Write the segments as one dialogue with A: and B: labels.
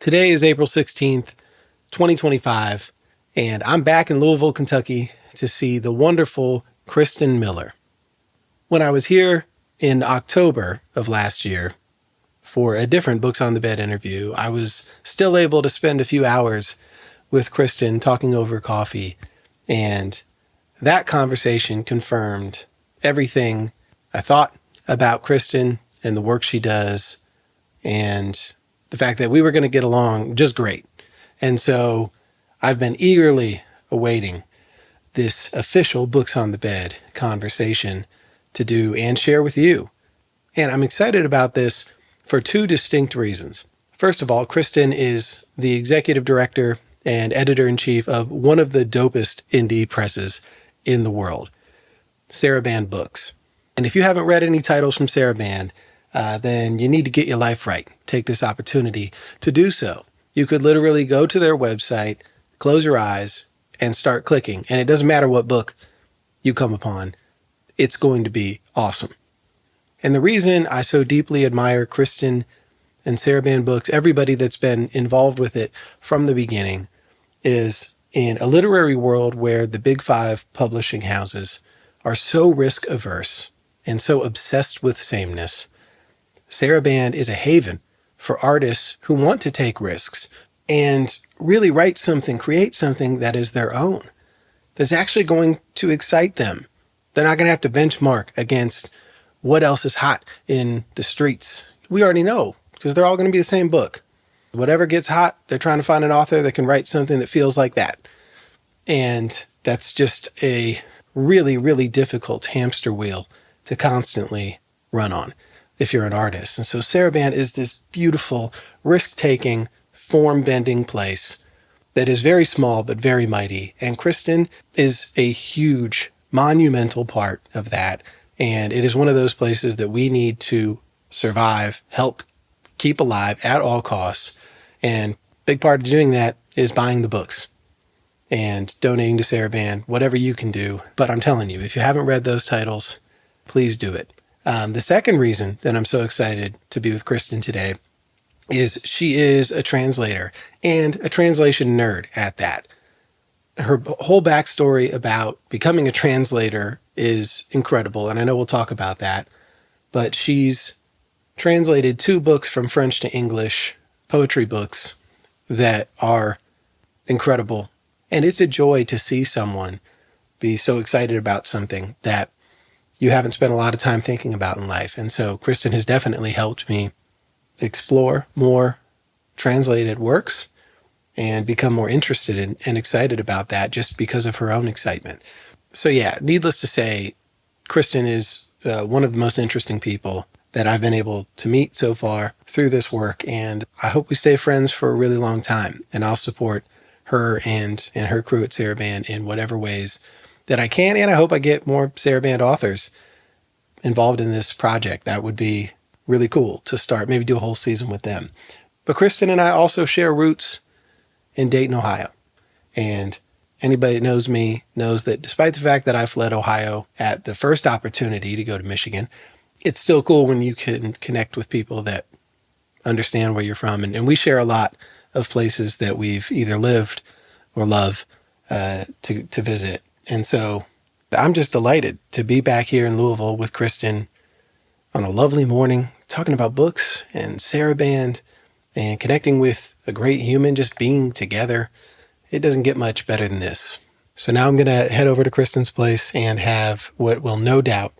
A: Today is April 16th, 2025, and I'm back in Louisville, Kentucky to see the wonderful Kristen Miller. When I was here in October of last year for a different Books on the Bed interview, I was still able to spend a few hours with Kristen talking over coffee, and that conversation confirmed everything I thought about Kristen and the work she does, and the fact that we were going to get along just great. And so I've been eagerly awaiting this official Books on the Bed conversation to do and share with you. And I'm excited about this for two distinct reasons. First of all, Kristen is the executive director and editor-in-chief of one of the dopest indie presses in the world, Saraband Books. And if you haven't read any titles from Saraband, then you need to get your life right. Take this opportunity to do so. You could literally go to their website, close your eyes, and start clicking. And it doesn't matter what book you come upon. It's going to be awesome. And the reason I so deeply admire Kristen and Saraband Books, everybody that's been involved with it from the beginning, is in a literary world where the big five publishing houses are so risk averse and so obsessed with sameness. Saraband is a haven for artists who want to take risks and really write something, create something that is their own, that's actually going to excite them. They're not going to have to benchmark against what else is hot in the streets. We already know, because they're all going to be the same book. Whatever gets hot, they're trying to find an author that can write something that feels like that. And that's just a really, really difficult hamster wheel to constantly run on if you're an artist. And so Saraband is this beautiful, risk-taking, form-bending place that is very small but very mighty. And Kristen is a huge, monumental part of that. And it is one of those places that we need to survive, help keep alive at all costs. And a big part of doing that is buying the books and donating to Saraband, whatever you can do. But I'm telling you, if you haven't read those titles, please do it. The second reason that I'm so excited to be with Kristen today is she is a translator and a translation nerd at that. Her whole backstory about becoming a translator is incredible, and I know we'll talk about that. But she's translated 2 books from French to English, poetry books that are incredible. And it's a joy to see someone be so excited about something that you haven't spent a lot of time thinking about in life. And so Kristen has definitely helped me explore more translated works and become more interested in and excited about that just because of her own excitement. So yeah, needless to say, Kristen is one of the most interesting people that I've been able to meet so far through this work, and I hope we stay friends for a really long time, and I'll support her and her crew at Saraband in whatever ways that I can, and I hope I get more Saraband authors involved in this project. That would be really cool to start, maybe do a whole season with them. But Kristen and I also share roots in Dayton, Ohio. And anybody that knows me knows that despite the fact that I fled Ohio at the first opportunity to go to Michigan, it's still cool when you can connect with people that understand where you're from. And we share a lot of places that we've either lived or love to visit. And so I'm just delighted to be back here in Louisville with Kristen on a lovely morning, talking about books and Saraband and connecting with a great human, just being together. It doesn't get much better than this. So now I'm going to head over to Kristen's place and have what will no doubt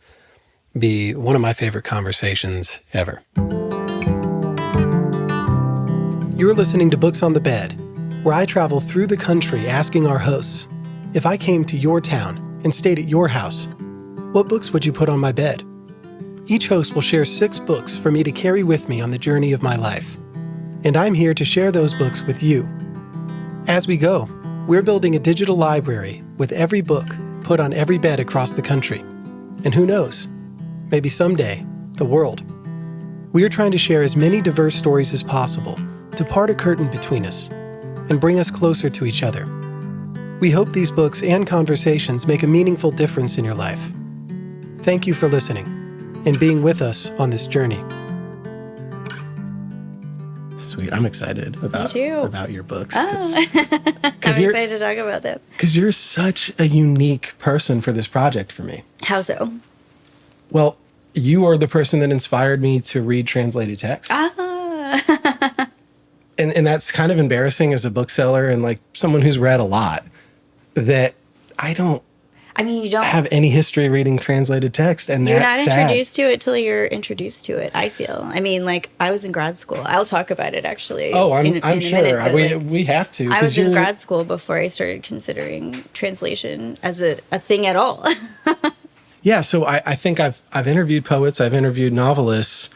A: be one of my favorite conversations ever. You're listening to Books on the Bed, where I travel through the country asking our hosts, if I came to your town and stayed at your house, what books would you put on my bed? Each host will share 6 books for me to carry with me on the journey of my life. And I'm here to share those books with you. As we go, we're building a digital library with every book put on every bed across the country. And who knows, maybe someday, the world. We are trying to share as many diverse stories as possible to part a curtain between us and bring us closer to each other. We hope these books and conversations make a meaningful difference in your life. Thank you for listening and being with us on this journey. Sweet. I'm excited about your books.
B: Oh. I'm excited to talk about them.
A: Because you're such a unique person for this project for me.
B: How so?
A: Well, you are the person that inspired me to read translated text.
B: Ah.
A: And that's kind of embarrassing as a bookseller and like someone who's read a lot, that you don't have any history reading translated text. And
B: you're
A: that's
B: not introduced to it till you're introduced to it, I feel. I mean, like, I was in grad school. I'll talk about it, actually.
A: Oh, I'm sure. Minute, we have to.
B: I was in grad school before I started considering translation as a thing at all.
A: Yeah, so I think I've interviewed poets, I've interviewed novelists,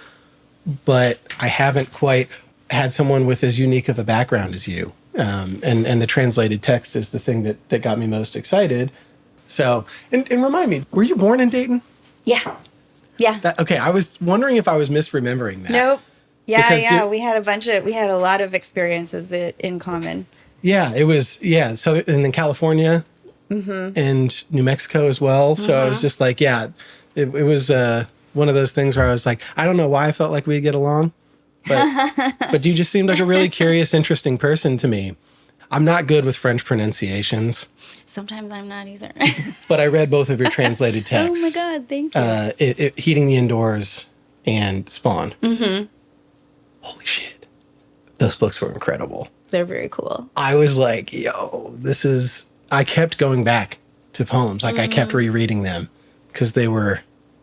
A: but I haven't quite had someone with as unique of a background as you. And the translated text is the thing that got me most excited. So, and remind me, were you born in Dayton?
B: Yeah. Yeah.
A: Okay, I was wondering if I was misremembering that.
B: Nope. Yeah, we had a lot of experiences in common.
A: Yeah, it was, so, and then California and New Mexico as well. So I was just like, it was one of those things where I was like, I don't know why I felt like we'd get along. But you just seemed like a really curious, interesting person to me. I'm not good with French pronunciations. Sometimes
B: I'm not either.
A: But I read both of your translated texts.
B: Oh my God, thank you.
A: Heating the Indoors and Spawn. Mm-hmm. Holy shit. Those books were incredible.
B: They're very cool.
A: I was like, I kept going back to poems. Like, I kept rereading them because they were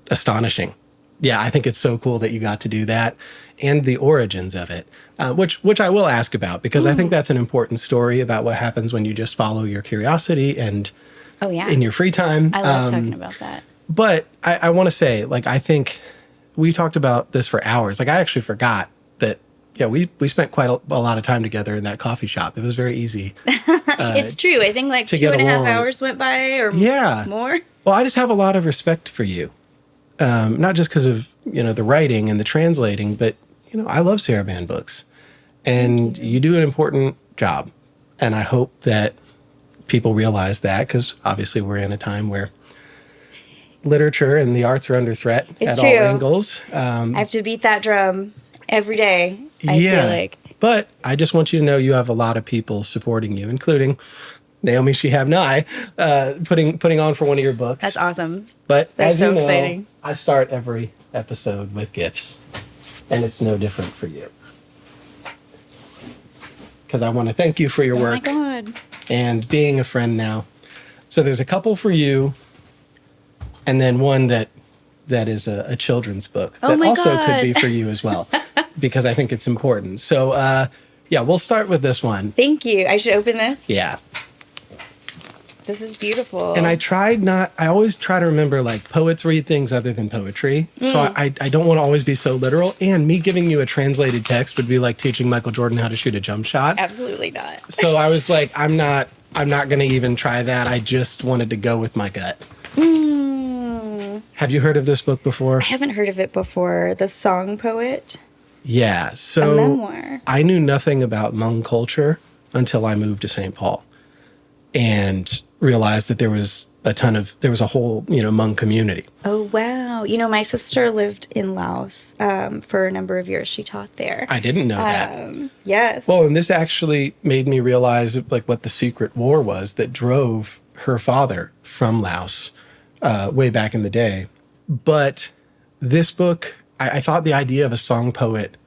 A: astonishing. Yeah, I think it's so cool that you got to do that. And the origins of it, which I will ask about, because I think that's an important story about what happens when you just follow your curiosity and in your free time.
B: I love talking about that.
A: But I want to say, like, I think we talked about this for hours. Like, I actually forgot that, we spent quite a lot of time together in that coffee shop. It was very easy.
B: It's true. I think like 2.5 hours went by or more.
A: Well, I just have a lot of respect for you. Not just because of, the writing and the translating, but, I love Sarabande books. And you do an important job. And I hope that people realize that, because obviously we're in a time where literature and the arts are under threat all angles.
B: I have to beat that drum every day, I feel like.
A: But I just want you to know you have a lot of people supporting you, including Naomi Shihab Nye, putting on for one of your books.
B: That's awesome.
A: But
B: that's
A: as you know,
B: exciting.
A: I start every episode with gifts, and it's no different for you. Because I want to thank you for your work.
B: Oh my God.
A: And being a friend now. So there's a couple for you, and then one that is a children's book that also could be for you as well, because I think it's important. So we'll start with this one.
B: Thank you. I should open this?
A: Yeah.
B: This is beautiful.
A: And I always try to remember, like, poets read things other than poetry. So I don't want to always be so literal. And me giving you a translated text would be like teaching Michael Jordan how to shoot a jump shot.
B: Absolutely not.
A: So I was like, I'm not going to even try that. I just wanted to go with my gut. Have you heard of this book before?
B: I haven't heard of it before. The Song Poet?
A: Yeah. So
B: a memoir.
A: I knew nothing about Hmong culture until I moved to St. Paul and realized that there was a whole, Hmong community.
B: Oh, wow. My sister lived in Laos for a number of years. She taught there.
A: I didn't know that.
B: Yes.
A: Well, and this actually made me realize, like, what the secret war was that drove her father from Laos way back in the day. But this book, I thought the idea of a song poet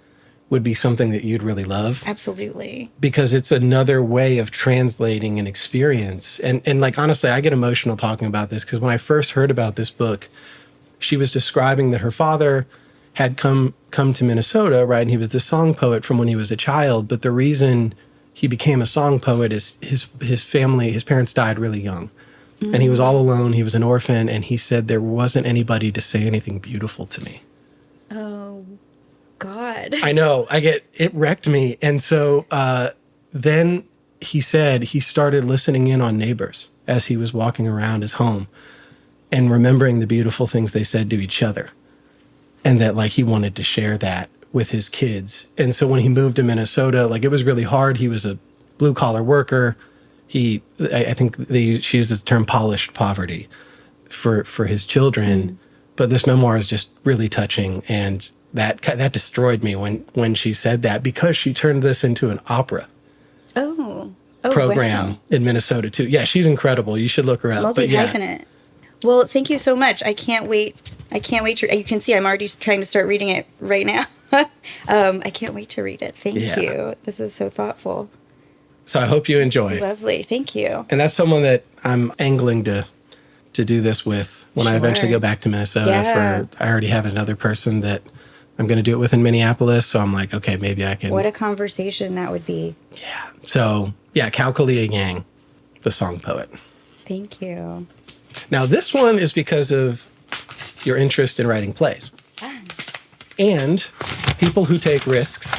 A: would be something that you'd really love.
B: Absolutely.
A: Because it's another way of translating an experience. And like, honestly, I get emotional talking about this, because when I first heard about this book, she was describing that her father had come to Minnesota, right? And he was the song poet from when he was a child. But the reason he became a song poet is his family, his parents died really young. Mm-hmm. And he was all alone. He was an orphan. And he said, there wasn't anybody to say anything beautiful to me.
B: Oh, God.
A: I know. It wrecked me. And so then he said he started listening in on neighbors as he was walking around his home and remembering the beautiful things they said to each other. And that, like, he wanted to share that with his kids. And so when he moved to Minnesota, like, it was really hard. He was a blue collar worker. I think she uses the term polished poverty for his children. But this memoir is just really touching. And that destroyed me when she said that, because she turned this into an opera program
B: wow.
A: in Minnesota too. Yeah, she's incredible. You should look her up.
B: Multi-hyphenate. Well, thank you so much. I can't wait to, you can see I'm already trying to start reading it right now. I can't wait to read it. Thank you. This is so thoughtful.
A: So I hope you enjoy.
B: It's lovely. Thank you.
A: And that's someone that I'm angling to do this with when I eventually go back to Minnesota. I already have another person that I'm going to do it with in Minneapolis. So I'm like, okay, maybe I can.
B: What a conversation that would be.
A: Yeah. So yeah, Kaukalia Yang, the song poet.
B: Thank you.
A: Now this one is because of your interest in writing plays. And people who take risks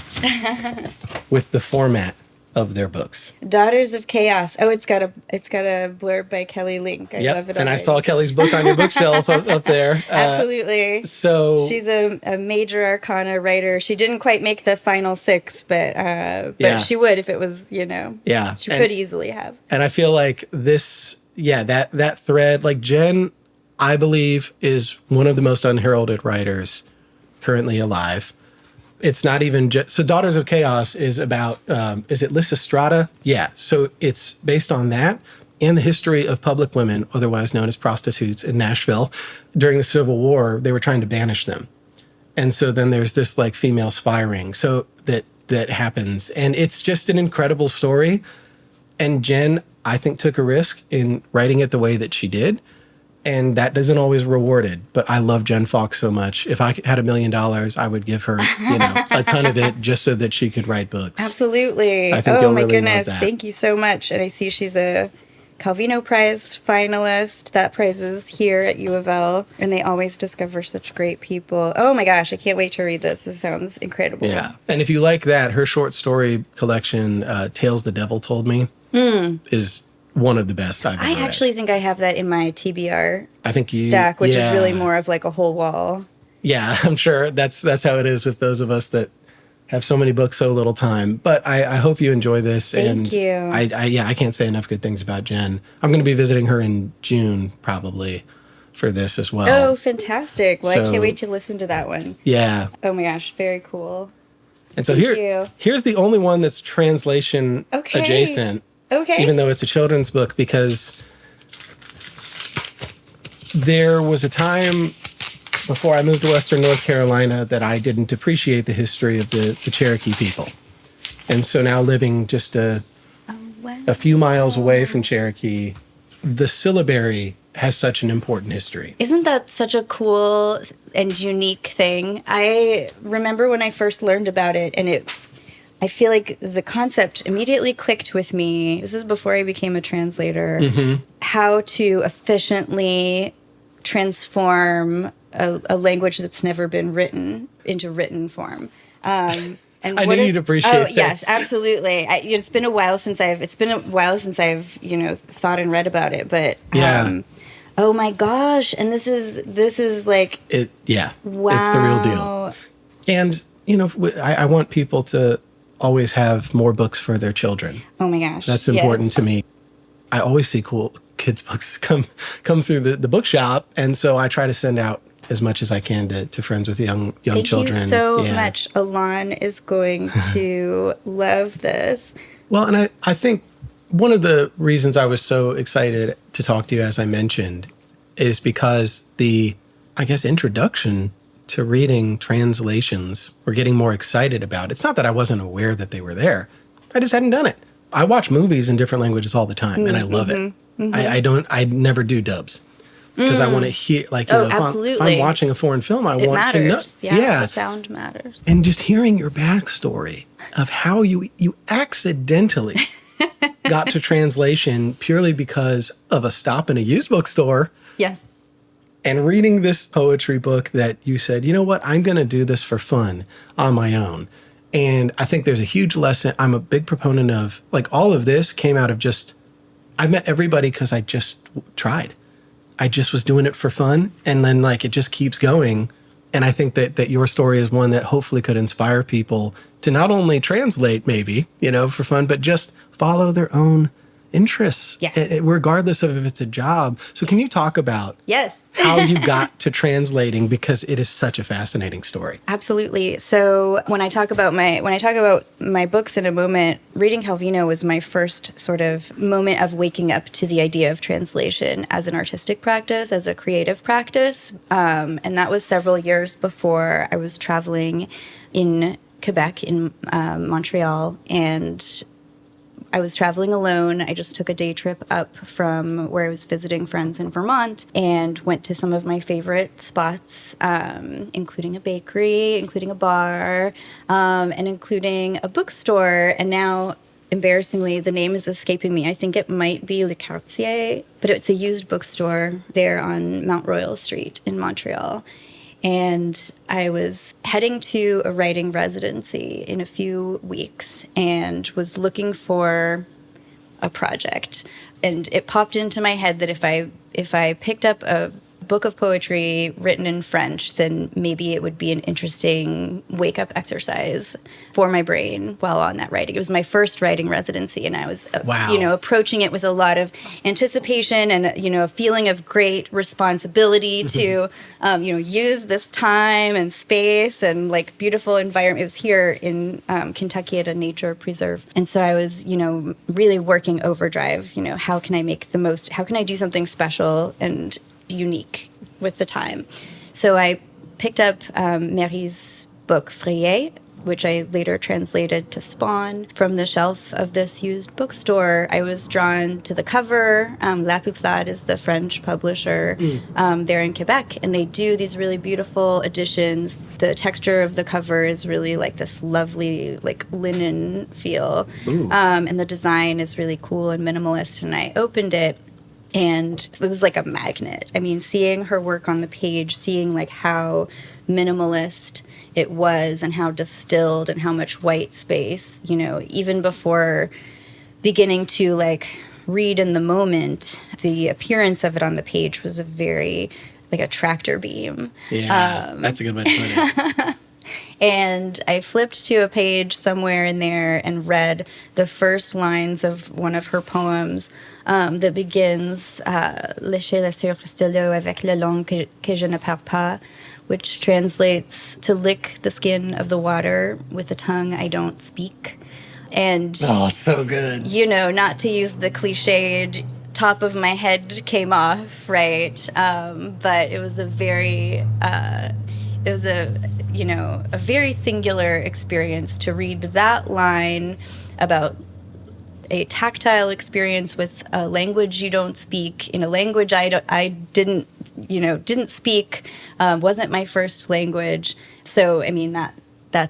A: with the format of their books.
B: Daughters of Chaos. Oh, it's got a blurb by Kelly Link. I love it.
A: And I saw Kelly's book on your bookshelf up there.
B: Absolutely.
A: So
B: she's a major arcana writer. She didn't quite make the final 6, but she would if it was,
A: Yeah.
B: She could easily have.
A: And I feel like this, that thread, like Jen, I believe, is one of the most unheralded writers currently alive. It's not even just, so Daughters of Chaos is about, is it Lysistrata? Yeah. So it's based on that and the history of public women, otherwise known as prostitutes in Nashville. During the Civil War, they were trying to banish them. And so then there's this like female spy ring. So that happens. And it's just an incredible story. And Jen, I think, took a risk in writing it the way that she did. And that doesn't always rewarded, but I love Jen Fox so much. If I had $1 million, I would give her, a ton of it just so that she could write books.
B: Absolutely.
A: I think you'll
B: my
A: really
B: goodness.
A: love that.
B: Thank you so much. And I see she's a Calvino Prize finalist. That prize is here at U of L, and they always discover such great people. Oh my gosh, I can't wait to read this. This sounds incredible.
A: Yeah. And if you like that, her short story collection, Tales the Devil Told Me, is one of the best I've ever read.
B: I actually think I have that in my TBR stack, which is really more of like a whole wall.
A: Yeah, I'm sure that's how it is with those of us that have so many books, so little time. But I hope you enjoy this.
B: Thank you.
A: I can't say enough good things about Jen. I'm going to be visiting her in June probably for this as well.
B: Oh, fantastic. Well, I can't wait to listen to that one.
A: Yeah.
B: Oh my gosh, very cool.
A: And so here's the only one that's translation adjacent.
B: Okay.
A: Even though it's a children's book, because there was a time before I moved to Western North Carolina that I didn't appreciate the history of the Cherokee people. And so now living just a few miles away from Cherokee, the syllabary has such an important history.
B: Isn't that such a cool and unique thing? I remember when I first learned about it, and I feel like the concept immediately clicked with me. This is before I became a translator. How to efficiently transform a language that's never been written into written form. And
A: I knew you'd appreciate this.
B: Yes, absolutely. It's been a while since I've thought and read about it. But oh my gosh! And this is like
A: it. Yeah,
B: wow.
A: It's the real deal. And I want people to always have more books for their children.
B: Oh my gosh.
A: That's important to me. I always see cool kids' books come through the bookshop, and so I try to send out as much as I can to friends with young children.
B: Thank you so much. Alon is going to love this.
A: Well, and I think one of the reasons I was so excited to talk to you, as I mentioned, is because the, introduction to reading translations or getting more excited about. It's not that I wasn't aware that they were there. I just hadn't done it. I watch movies in different languages all the time, and I love it. I never do dubs because I want to hear,
B: absolutely.
A: if I'm watching a foreign film, I want to know.
B: Yeah, the sound matters.
A: And just hearing your backstory of how you accidentally got to translation purely because of a stop in a used bookstore.
B: Yes.
A: And reading this poetry book that you said, you know what, I'm going to do this for fun on my own. And I think there's a huge lesson. I'm a big proponent of, all of this came out of I met everybody because I just tried. I just was doing it for fun. And then, it just keeps going. And I think that your story is one that hopefully could inspire people to not only translate maybe, for fun, but just follow their own interests,
B: Yes.
A: regardless of if it's a job. So can you talk about
B: Yes.
A: how you got to translating, because it is such a fascinating story?
B: Absolutely. So when I talk about my books in a moment, reading Calvino was my first sort of moment of waking up to the idea of translation as an artistic practice, as a creative practice. And that was several years before I was traveling in Quebec, in Montreal, and I was traveling alone. I just took a day trip up from where I was visiting friends in Vermont and went to some of my favorite spots, including a bakery, including a bar, and including a bookstore. And now, embarrassingly, the name is escaping me. I think it might be Le Quartier, but it's a used bookstore there on Mount Royal Street in Montreal. And I was heading to a writing residency in a few weeks and was looking for a project. And it popped into my head that if I picked up a book of poetry written in French, then maybe it would be an interesting wake-up exercise for my brain while on that writing. It was my first writing residency, and I was, approaching it with a lot of anticipation and, a feeling of great responsibility to, use this time and space and, beautiful environment. It was here in Kentucky at a nature preserve. And so I was, really working overdrive. How can I do something special and unique with the time? So I picked up Mary's book Frayet, which I later translated to Spawn, from the shelf of this used bookstore. I was drawn to the cover. La Pouplade is the French publisher there in Quebec, and they do these really beautiful editions. The texture of the cover is really like this lovely, linen feel, and the design is really cool and minimalist. And I opened it, and it was like a magnet. I mean, seeing her work on the page, seeing how minimalist it was and how distilled and how much white space, even before beginning to read in the moment, the appearance of it on the page was a very a tractor beam.
A: Yeah, that's a good way to put it.
B: And I flipped to a page somewhere in there and read the first lines of one of her poems that begins Lécher la surface de l'eau avec la langue que je ne parle pas, which translates to lick the skin of the water with a tongue I don't speak. And
A: oh, so good.
B: Not to use the cliched top of my head came off, right? But it was a very a very singular experience to read that line about a tactile experience with a language you don't speak, in a language I didn't speak, wasn't my first language. So, I mean, that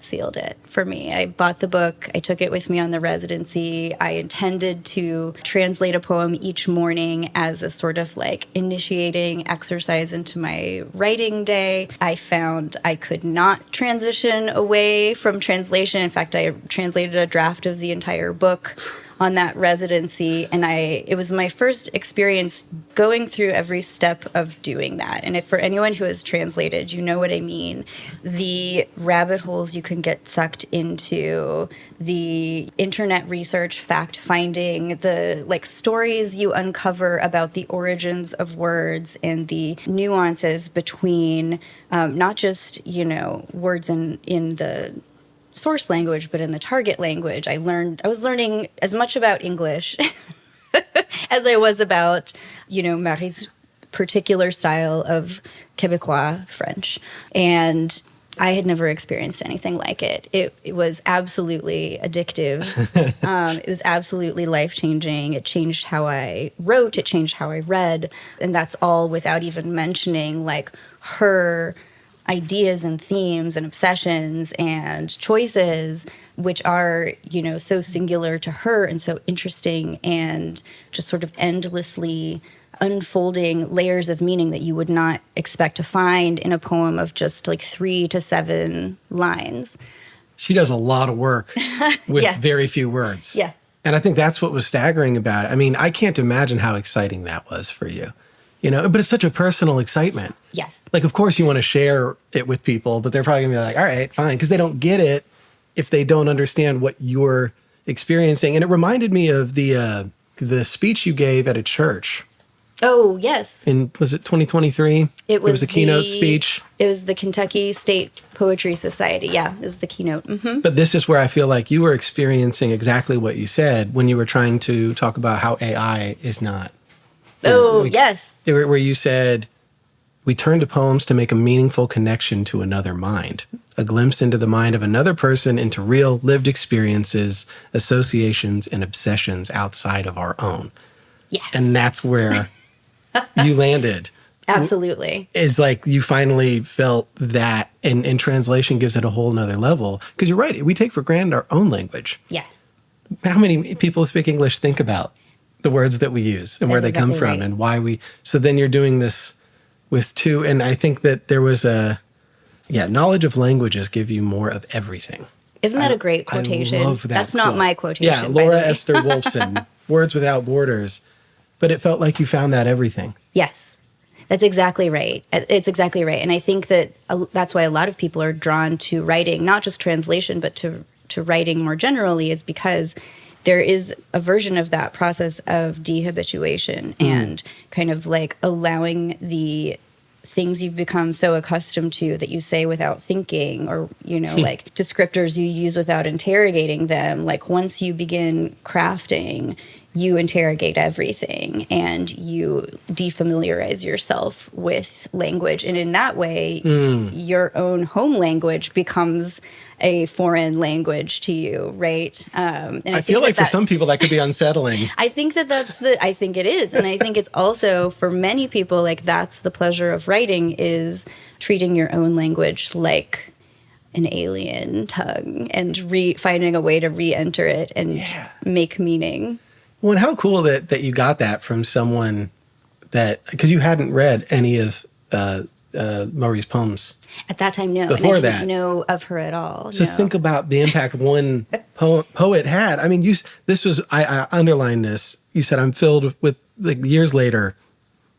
B: sealed it for me. I bought the book. I took it with me on the residency. I intended to translate a poem each morning as a sort of initiating exercise into my writing day. I found I could not transition away from translation. In fact, I translated a draft of the entire book on that residency, and it was my first experience going through every step of doing that. And if for anyone who has translated, you know what I mean. The rabbit holes you can get sucked into, the internet research, fact-finding, the stories you uncover about the origins of words and the nuances between not just, words in the source language, but in the target language. I was learning as much about English as I was about, Marie's particular style of Québécois French. And I had never experienced anything like it. It was absolutely addictive. It was absolutely life-changing. It changed how I wrote. It changed how I read. And that's all without even mentioning, her ideas and themes and obsessions and choices, which are, so singular to her and so interesting and just sort of endlessly unfolding layers of meaning that you would not expect to find in a poem of just 3 to 7 lines.
A: She does a lot of work with very few words.
B: Yes.
A: And I think that's what was staggering about it. I mean, I can't imagine how exciting that was for you. But it's such a personal excitement.
B: Yes.
A: Of course you want to share it with people, but they're probably going to be like, all right, fine. Because they don't get it if they don't understand what you're experiencing. And it reminded me of the the speech you gave at a church.
B: Oh, yes.
A: Was it 2023? It was a keynote speech.
B: It was the Kentucky State Poetry Society. Yeah, it was the keynote. Mm-hmm.
A: But this is where I feel like you were experiencing exactly what you said when you were trying to talk about how AI is not.
B: Oh, yes.
A: Where you said, we turn to poems to make a meaningful connection to another mind, a glimpse into the mind of another person, into real lived experiences, associations, and obsessions outside of our own.
B: Yes.
A: And that's where you landed.
B: Absolutely.
A: Is like you finally felt that, and translation gives it a whole nother level. Because you're right, we take for granted our own language.
B: Yes.
A: How many people who speak English think about the words that we use and where they come from and why we... So then you're doing this with two, and I think that there was knowledge of languages give you more of everything.
B: Isn't that a great quotation?
A: I love that.
B: That's not my quotation.
A: Yeah, Laura Esther Wolfson, Words Without Borders. But it felt like you found that everything.
B: Yes, that's exactly right. It's exactly right. And I think that that's why a lot of people are drawn to writing, not just translation, but to writing more generally, is because there is a version of that process of dehabituation and kind of like allowing the things you've become so accustomed to that you say without thinking, or, like descriptors you use without interrogating them. Like once you begin crafting, you interrogate everything and you defamiliarize yourself with language. And in that way, your own home language becomes a foreign language to you, right? And
A: I feel like for some people that could be unsettling.
B: I think I think it is. And I think it's also for many people, like that's the pleasure of writing, is treating your own language like an alien tongue and finding a way to re-enter it and make meaning.
A: Well, and how cool that you got that from someone that, because you hadn't read any of Murray's poems.
B: At that time, no.
A: Before
B: and I didn't know of her at all.
A: So think about the impact one poet had. I mean, I underlined this. You said, I'm filled with, like years later,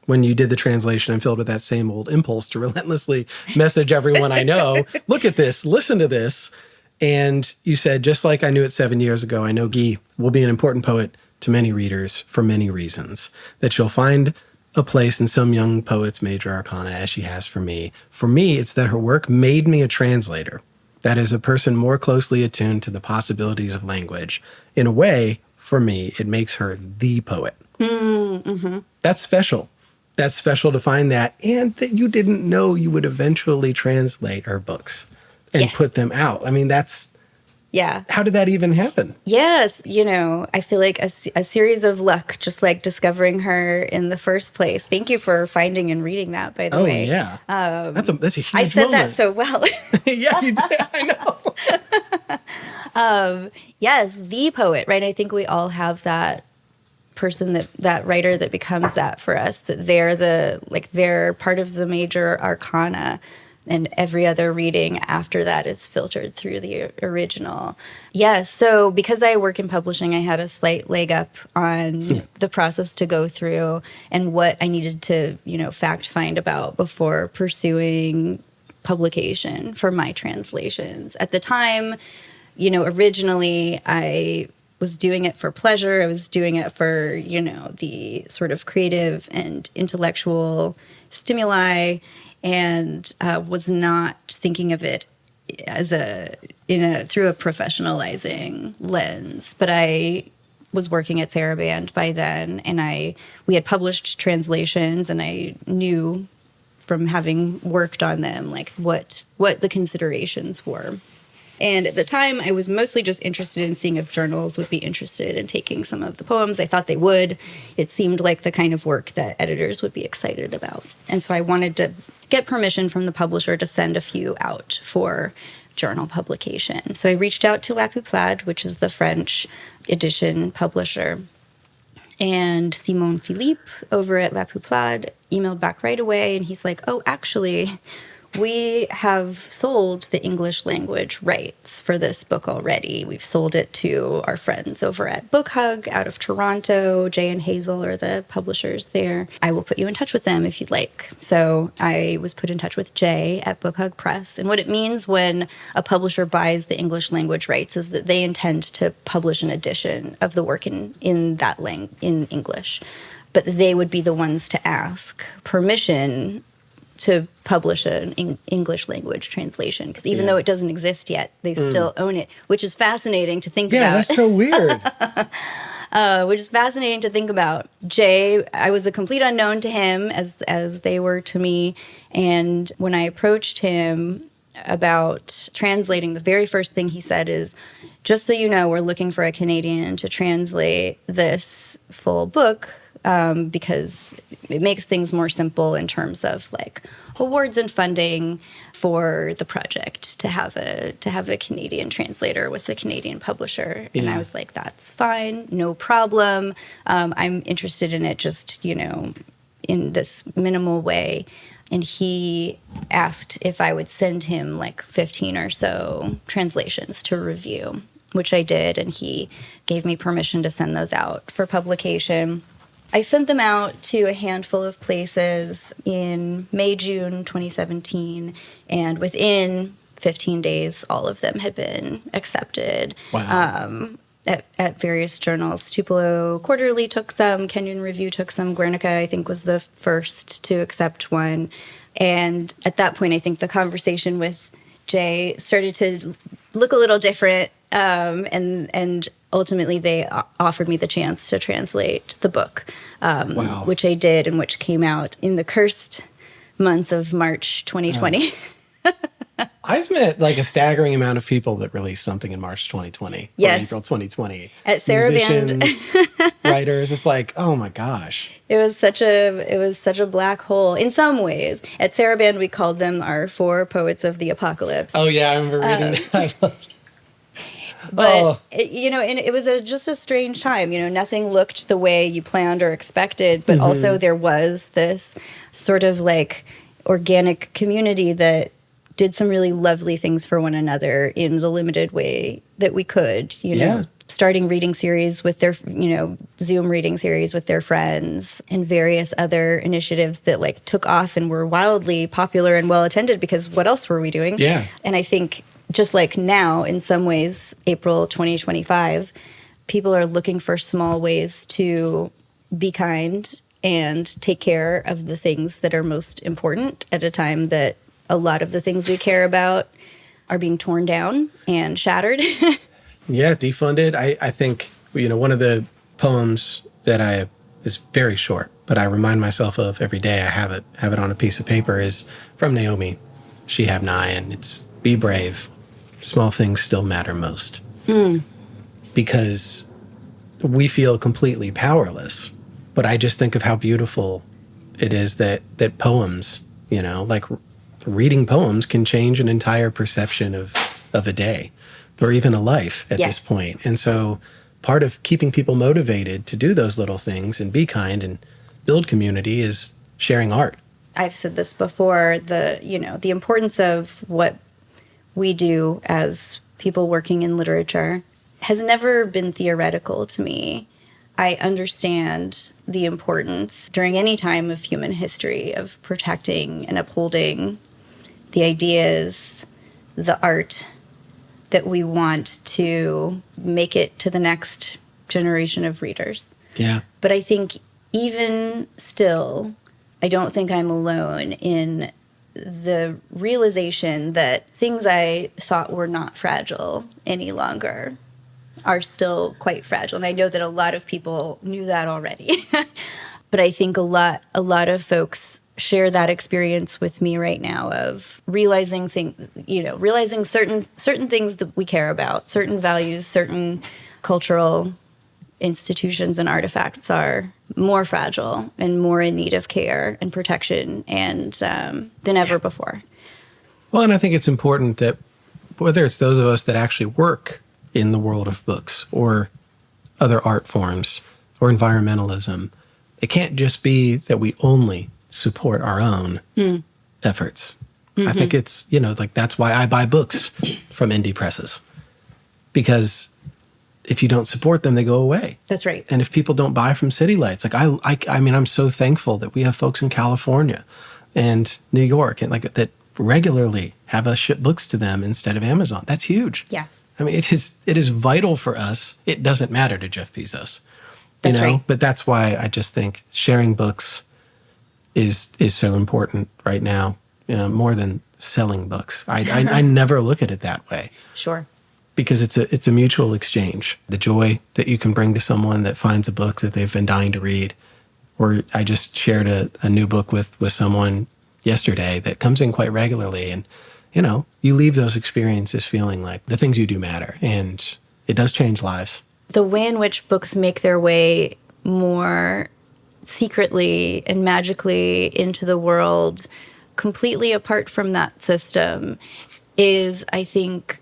A: when you did the translation, I'm filled with that same old impulse to relentlessly message everyone I know. Look at this, listen to this. And you said, just like I knew it 7 years ago, I know Guy will be an important poet to many readers for many reasons, that you'll find a place in some young poet's major arcana, as she has for me. For me, it's that her work made me a translator. That is, a person more closely attuned to the possibilities of language. In a way, for me, it makes her the poet. Mm-hmm. That's special. That's special to find that, and that you didn't know you would eventually translate her books and put them out. I mean, that's...
B: Yeah.
A: How did that even happen?
B: Yes. I feel like a series of luck, just like discovering her in the first place. Thank you for finding and reading that, by the way.
A: Oh, yeah. That's a huge
B: I said
A: moment.
B: that so well.
A: Yeah, you did. I
B: know. Yes, the poet, right? I think we all have that person, that writer that becomes that for us, that they're part of the major arcana. And every other reading after that is filtered through the original. Yeah, so because I work in publishing, I had a slight leg up on the process to go through and what I needed to, fact find about before pursuing publication for my translations. At the time, originally I was doing it for pleasure. I was doing it for, the sort of creative and intellectual stimuli, and was not thinking of it as through a professionalizing lens. But I was working at Saraband by then, and we had published translations, and I knew from having worked on them like what the considerations were. And at the time, I was mostly just interested in seeing if journals would be interested in taking some of the poems. I thought they would. It seemed like the kind of work that editors would be excited about. And so I wanted to get permission from the publisher to send a few out for journal publication. So I reached out to La Peuplade, which is the French edition publisher. And Simon Philippe over at La Peuplade emailed back right away, and he's like, oh, actually... We have sold the English language rights for this book already. We've sold it to our friends over at Book Hug out of Toronto. Jay and Hazel are the publishers there. I will put you in touch with them if you'd like. So I was put in touch with Jay at Book Hug Press. And what it means when a publisher buys the English language rights is that they intend to publish an edition of the work in English. But they would be the ones to ask permission to publish an English language translation. Because even though it doesn't exist yet, they still own it, which is fascinating to think about.
A: Yeah, that's so weird.
B: Which is fascinating to think about. Jay, I was a complete unknown to him as they were to me. And when I approached him about translating, the very first thing he said is, just so you know, we're looking for a Canadian to translate this full book because it makes things more simple in terms of like awards and funding for the project to have a Canadian translator with a Canadian publisher. And I was like, that's fine, no problem. I'm interested in it just, in this minimal way. And he asked if I would send him like 15 or so translations to review, which I did. And he gave me permission to send those out for publication. I sent them out to a handful of places in May, June 2017, and within 15 days, all of them had been accepted.
A: Wow.
B: At various journals. Tupelo Quarterly took some, Kenyon Review took some, Guernica, I think, was the first to accept one. And at that point, I think the conversation with Jay started to look a little different, and ultimately they offered me the chance to translate the book, which I did, and which came out in the cursed month of March 2020.
A: I've met like a staggering amount of people that released something in March 2020 or April 2020.
B: At Saraband,
A: musicians, writers. It's like, oh my gosh.
B: It was such a black hole in some ways. At Saraband, we called them our 4 poets of the apocalypse.
A: Oh yeah, I remember reading that.
B: But it was just a strange time. Nothing looked the way you planned or expected, but also there was this sort of like organic community that did some really lovely things for one another in the limited way that we could, starting reading series with their, Zoom reading series with their friends and various other initiatives that like took off and were wildly popular and well attended because what else were we doing?
A: Yeah.
B: And I think just like now, in some ways, April 2025, people are looking for small ways to be kind and take care of the things that are most important at a time that a lot of the things we care about are being torn down and shattered.
A: Yeah, defunded. I think, one of the poems that is very short, but I remind myself of every day, I have it on a piece of paper, is from Naomi. She have nigh, and it's be brave. Small things still matter most. Because we feel completely powerless. But I just think of how beautiful it is that poems, like reading poems can change an entire perception of a day or even a life at this point. And so part of keeping people motivated to do those little things and be kind and build community is sharing art. I've
B: said this before, the importance of what we do as people working in literature has never been theoretical to me. I understand the importance during any time of human history of protecting and upholding the ideas, the art that we want to make it to the next generation of readers.
A: Yeah.
B: But I think even still, I don't think I'm alone in the realization that things I thought were not fragile any longer are still quite fragile. And I know that a lot of people knew that already. But I think a lot of folks share that experience with me right now of realizing things, realizing certain things that we care about, certain values, certain cultural institutions and artifacts are more fragile and more in need of care and protection and than ever before.
A: Well, and I think it's important that whether it's those of us that actually work in the world of books or other art forms or environmentalism, it can't just be that we only support our own efforts. I think it's, like that's why I buy books from indie presses, because if you don't support them, they go away.
B: That's right.
A: And if people don't buy from City Lights, like I mean, I'm so thankful that we have folks in California and New York and like that regularly have us ship books to them instead of Amazon. That's huge.
B: Yes.
A: I mean, it is vital for us. It doesn't matter to Jeff Bezos,
B: That's right.
A: But that's why I just think sharing books is so important right now, more than selling books. I never look at it that way.
B: Sure.
A: Because it's a mutual exchange. The joy that you can bring to someone that finds a book that they've been dying to read. Or I just shared a new book with someone yesterday that comes in quite regularly. And, you leave those experiences feeling like the things you do matter. And it does change lives.
B: The way in which books make their way more secretly and magically into the world, completely apart from that system, is, I think,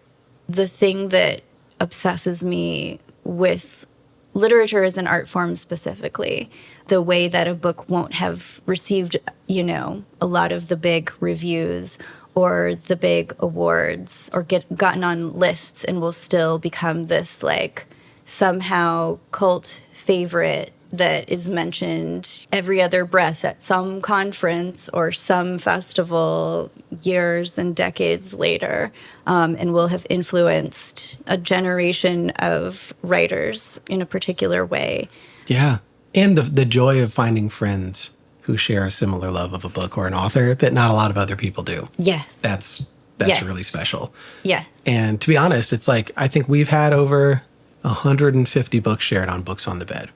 B: the thing that obsesses me with literature as an art form specifically. The way that a book won't have received, a lot of the big reviews or the big awards or gotten on lists and will still become this like somehow cult favorite that is mentioned every other breath at some conference or some festival years and decades later, and will have influenced a generation of writers in a particular way.
A: Yeah. And the joy of finding friends who share a similar love of a book or an author that not a lot of other people do.
B: Yes.
A: That's
B: Yes.
A: really special.
B: Yes.
A: And to be honest, it's like, I think we've had over 150 books shared on Books on the Bed.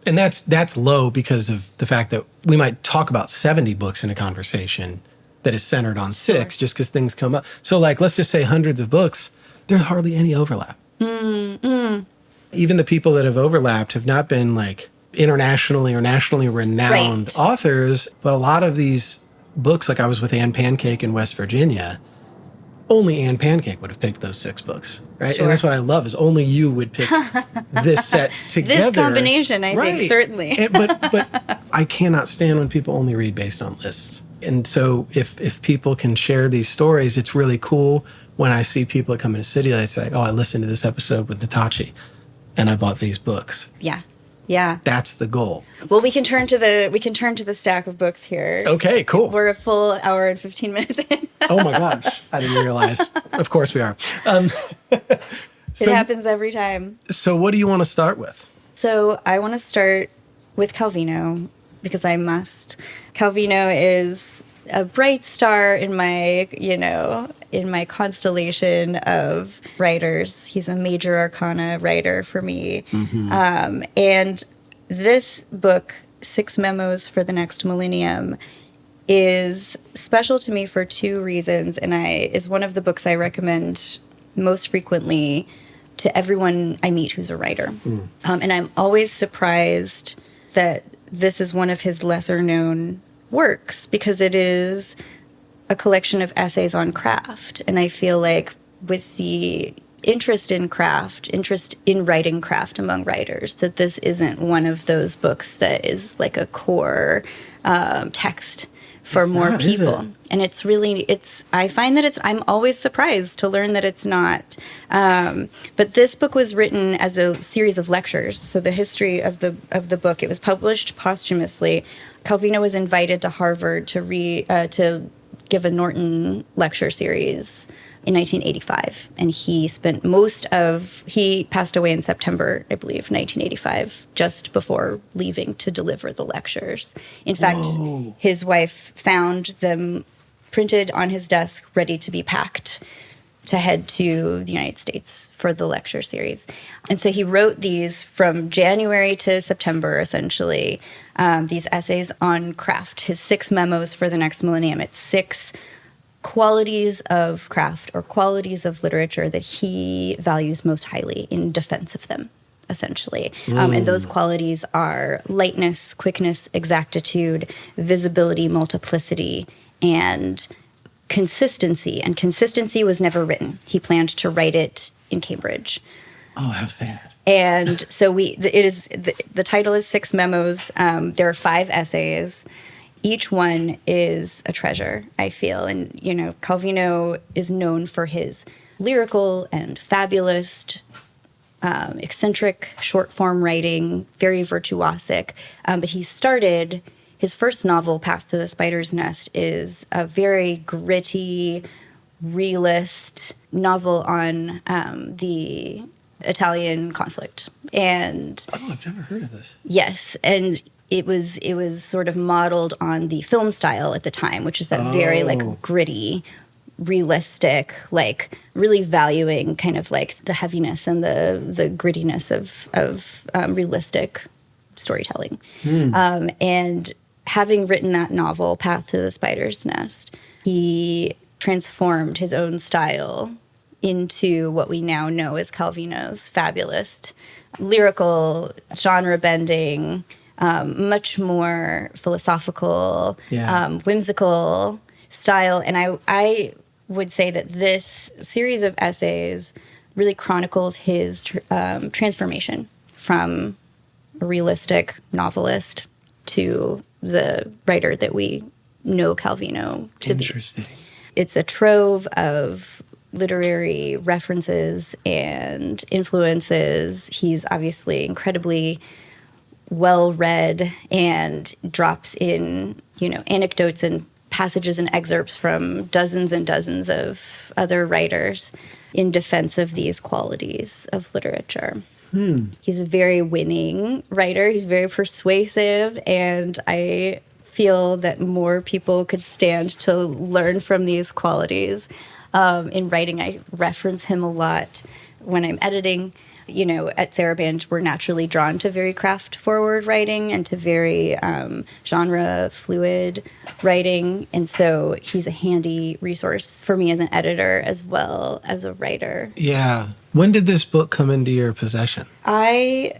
A: And that's low because of the fact that we might talk about 70 books in a conversation that is centered on 6 just because things come up. So like, let's just say hundreds of books, there's hardly any overlap. Even the people that have overlapped have not been like internationally or nationally renowned authors, but a lot of these books, like I was with Anne Pancake in West Virginia, only Anne Pancake would have picked those 6 books, right?
B: Sure.
A: And that's what I love is only you would pick this set together.
B: This combination, I think, certainly.
A: But I cannot stand when people only read based on lists. And so if people can share these stories, it's really cool when I see people that come into City Lights say, oh, I listened to this episode with Natachi and I bought these books.
B: Yes. Yeah.
A: That's the goal.
B: Well, we can turn to the stack of books here.
A: Okay, cool.
B: We're a full hour and 15 minutes in.
A: Oh my gosh. I didn't realize. Of course we are.
B: It happens every time.
A: So what do you want to start with?
B: So I want to start with Calvino because I must. Calvino is a bright star in my, in my constellation of writers. He's a major arcana writer for me. And this book, 6 Memos for the Next Millennium, is special to me for 2 reasons, and is one of the books I recommend most frequently to everyone I meet who's a writer. And I'm always surprised that this is one of his lesser-known works because it is a collection of essays on craft. And I feel like with the interest in craft, interest in writing craft among writers, that this isn't one of those books that is like a core text for
A: It's
B: more
A: not, is
B: people.
A: it?
B: And I find that I'm always surprised to learn that it's not. But this book was written as a series of lectures. So the history of the book, it was published posthumously. Calvino was invited to Harvard to give a Norton lecture series in 1985. And he passed away in September, I believe, 1985, just before leaving to deliver the lectures. In fact, his wife found them printed on his desk, ready to be packed to head to the United States for the lecture series. And so he wrote these from January to September, essentially, these essays on craft, his 6 memos for the next millennium. It's 6 qualities of craft or qualities of literature that he values most highly in defense of them, essentially. And those qualities are lightness, quickness, exactitude, visibility, multiplicity, and consistency. And consistency was never written. He planned to write it in Cambridge.
A: Oh, how sad.
B: And so the title is 6 Memos. There are 5 essays. each one is a treasure, I feel. And, Calvino is known for his lyrical and fabulous, eccentric short form writing, very virtuosic. But he started, his first novel, Path to the Spider's Nest, is a very gritty, realist novel on the Italian conflict. And
A: I've never heard of this.
B: yes, and it was sort of modeled on the film style at the time, which is that very gritty, realistic, really valuing kind of the heaviness and the grittiness of realistic storytelling. And having written that novel, Path to the Spider's Nest, he transformed his own style into what we now know as Calvino's fabulous, lyrical, genre-bending, much more philosophical, whimsical style. And I would say that this series of essays really chronicles his transformation from a realistic novelist to the writer that we know Calvino to be.
A: Interesting.
B: It's a trove of literary references and influences. He's obviously incredibly well-read and drops in, anecdotes and passages and excerpts from dozens and dozens of other writers in defense of these qualities of literature. He's a very winning writer. He's very persuasive, and I feel that more people could stand to learn from these qualities. In writing, I reference him a lot when I'm editing. At Saraband, we're naturally drawn to very craft-forward writing and to very genre-fluid writing. And so he's a handy resource for me as an editor as well as a writer.
A: Yeah. When did this book come into your possession?
B: I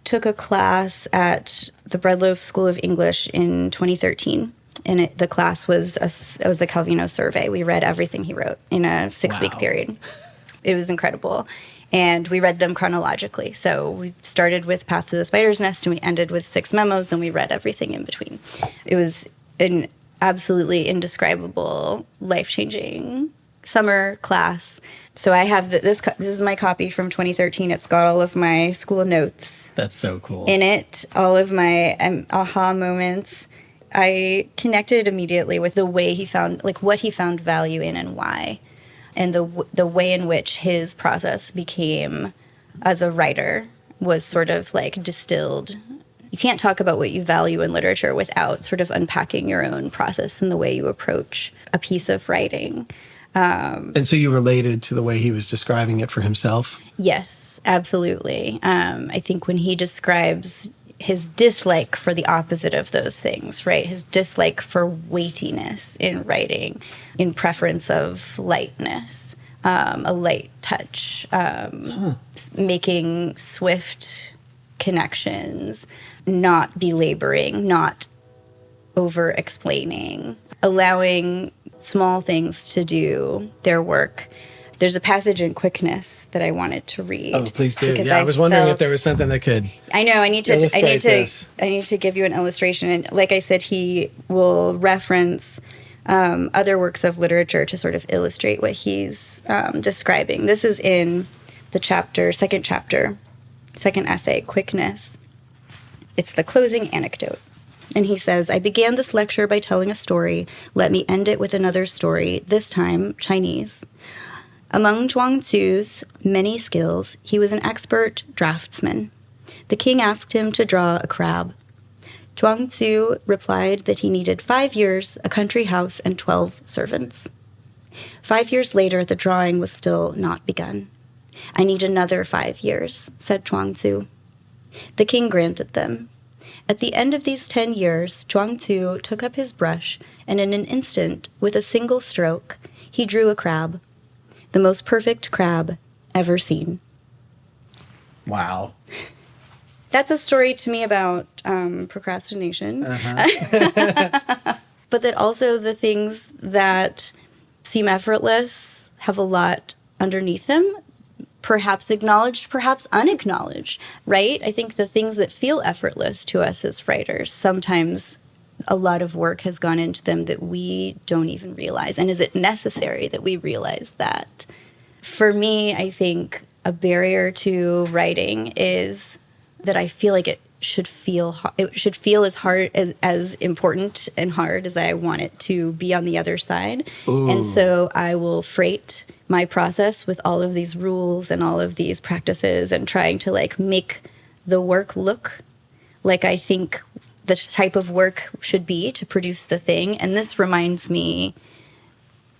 B: took a class at the Breadloaf School of English in 2013. And the class was a Calvino survey. We read everything he wrote in a 6-week period. It was incredible. And we read them chronologically. So we started with Path to the Spider's Nest, and we ended with 6 memos, and we read everything in between. It was an absolutely indescribable, life-changing summer class. So I have this is my copy from 2013. It's got all of my school notes.
A: That's so cool.
B: In it, all of my aha moments. I connected immediately with the way he found, what he found value in and why. And the way in which his process became, as a writer, was sort of distilled. You can't talk about what you value in literature without sort of unpacking your own process and the way you approach a piece of writing.
A: And so you related to the way he was describing it for himself?
B: Yes, absolutely. I think when he describes his dislike for the opposite of those things, right? His dislike for weightiness in writing in preference of lightness, a light touch, making swift connections, not belaboring, not over-explaining, allowing small things to do their work. There's a passage in Quickness that I wanted to read.
A: Oh, please do. Yeah, I was wondering if there was something that could.
B: I know. I need to give you an illustration. And like I said, he will reference other works of literature to sort of illustrate what he's describing. This is in the second essay, Quickness. It's the closing anecdote. And he says, I began this lecture by telling a story. Let me end it with another story, this time Chinese. Among Zhuang Tzu's many skills, he was an expert draftsman. The king asked him to draw a crab. Zhuang Tzu replied that he needed 5 years, a country house, and 12 servants. 5 years later, the drawing was still not begun. I need another 5 years, said Zhuang Tzu. The king granted them. At the end of these 10 years, Zhuang Tzu took up his brush, and in an instant, with a single stroke, he drew a crab. The most perfect crab ever seen.
A: Wow.
B: That's a story to me about procrastination. But that also the things that seem effortless have a lot underneath them, perhaps acknowledged, perhaps unacknowledged, right? I think the things that feel effortless to us as writers sometimes a lot of work has gone into them that we don't even realize. And is it necessary that we realize that? For me, I think a barrier to writing is that I feel like it should feel as hard as important and hard as I want it to be on the other side. Ooh. And so I will freight my process with all of these rules and all of these practices and trying to like make the work look like I think the type of work should be to produce the thing. And this reminds me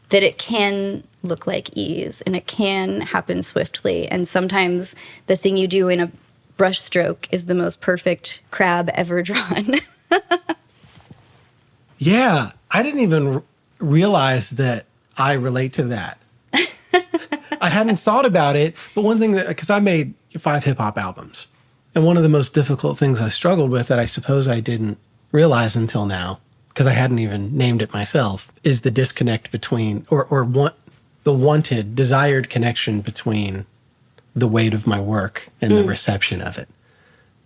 B: that it can look like ease and it can happen swiftly. And sometimes the thing you do in a brush stroke is the most perfect crab ever drawn.
A: Yeah, I didn't even realize that I relate to that. I hadn't thought about it, but one thing because I made 5 hip hop albums, and one of the most difficult things I struggled with that I suppose I didn't realize until now, because I hadn't even named it myself, is the disconnect between, the wanted, desired connection between the weight of my work and the reception of it.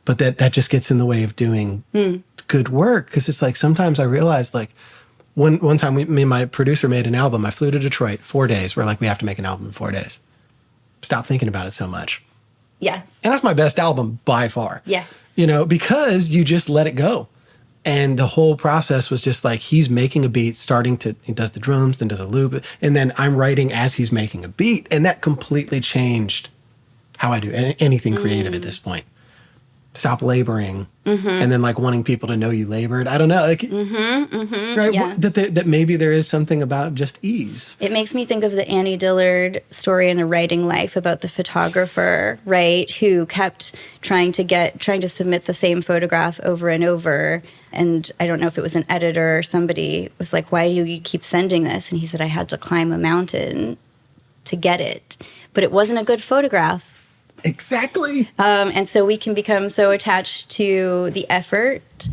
A: But that just gets in the way of doing good work, because it's like sometimes I realized, like, one time me and my producer made an album. I flew to Detroit 4 days. We're like, we have to make an album in 4 days. Stop thinking about it so much.
B: Yes.
A: And that's my best album by far.
B: Yes.
A: You know, because you just let it go. And the whole process was just like, he's making a beat, he does the drums, then does a loop, and then I'm writing as he's making a beat. And that completely changed how I do anything creative at this point. Stop laboring and then like wanting people to know you labored. I don't know. Like, right?
B: Yes.
A: That maybe there is something about just ease.
B: It makes me think of the Annie Dillard story in A Writing Life about the photographer, right? Who kept trying to submit the same photograph over and over. And I don't know if it was an editor or somebody was like, why do you keep sending this? And he said, I had to climb a mountain to get it. But it wasn't a good photograph.
A: Exactly.
B: And so we can become so attached to the effort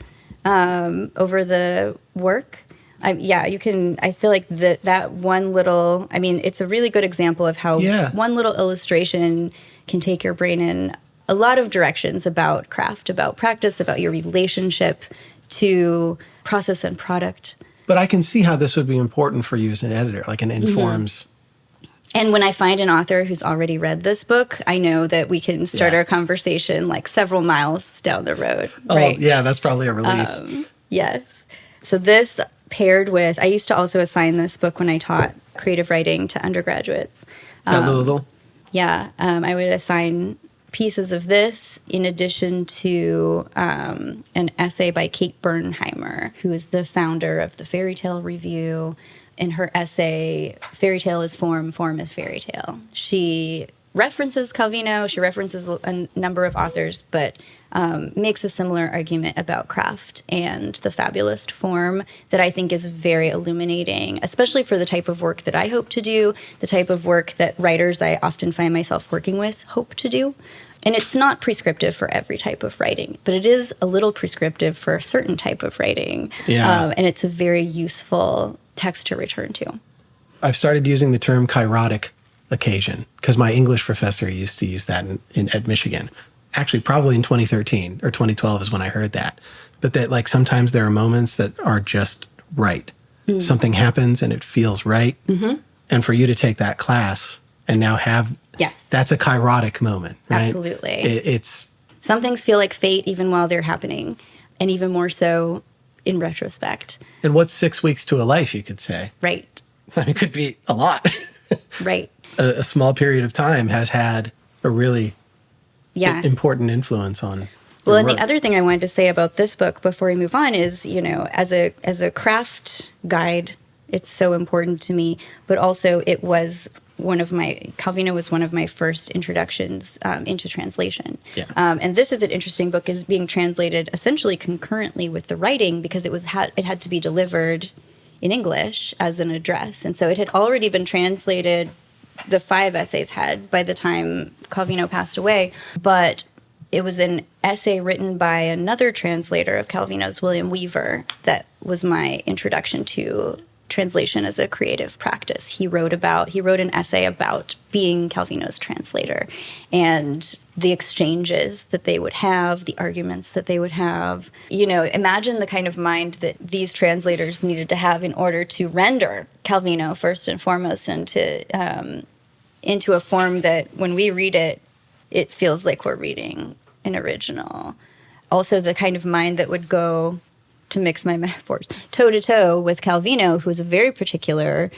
B: over the work. You can. I feel like that one little. I mean, it's a really good example of how one little illustration can take your brain in a lot of directions about craft, about practice, about your relationship to process and product.
A: But I can see how this would be important for you as an editor, like it informs.
B: And when I find an author who's already read this book, I know that we can start our conversation like several miles down the road. Right?
A: Oh, yeah, that's probably a relief.
B: Yes. So this paired with, I used to also assign this book when I taught creative writing to undergraduates.
A: At Louisville?
B: Yeah. I would assign pieces of this in addition to an essay by Kate Bernheimer, who is the founder of the Fairy Tale Review. In her essay, Fairy Tale is Form, Form is Fairy Tale. She references Calvino, she references a number of authors, but makes a similar argument about craft and the fabulist form that I think is very illuminating, especially for the type of work that I hope to do, the type of work that writers I often find myself working with hope to do. And it's not prescriptive for every type of writing, but it is a little prescriptive for a certain type of writing.
A: Yeah.
B: And it's a very useful text to return to.
A: I've started using the term kairotic occasion because my English professor used to use that at Michigan. Actually, probably in 2013 or 2012 is when I heard that. But that like sometimes there are moments that are just right. Something happens and it feels right. And for you to take that class and now have, that's a kairotic moment, right?
B: Absolutely.
A: It's
B: some things feel like fate even while they're happening, and even more so in retrospect.
A: And what's 6 weeks to a life, you could say?
B: Right.
A: I mean, it could be a lot.
B: Right.
A: A small period of time has had a really important influence on.
B: Well, and the other thing I wanted to say about this book before we move on is, you know, as a craft guide, it's so important to me, but also it was Calvino was one of my first introductions into translation.
A: Yeah.
B: And this is an interesting book, is being translated essentially concurrently with the writing because it had to be delivered in English as an address. And so it had already been translated, the 5 essays had, by the time Calvino passed away. But it was an essay written by another translator of Calvino's, William Weaver, that was my introduction to translation as a creative practice. He wrote an essay about being Calvino's translator and the exchanges that they would have, the arguments that they would have. Imagine the kind of mind that these translators needed to have in order to render Calvino first and foremost into a form that when we read it, it feels like we're reading an original. Also, the kind of mind that would go, to mix my metaphors, toe-to-toe with Calvino, who was very particular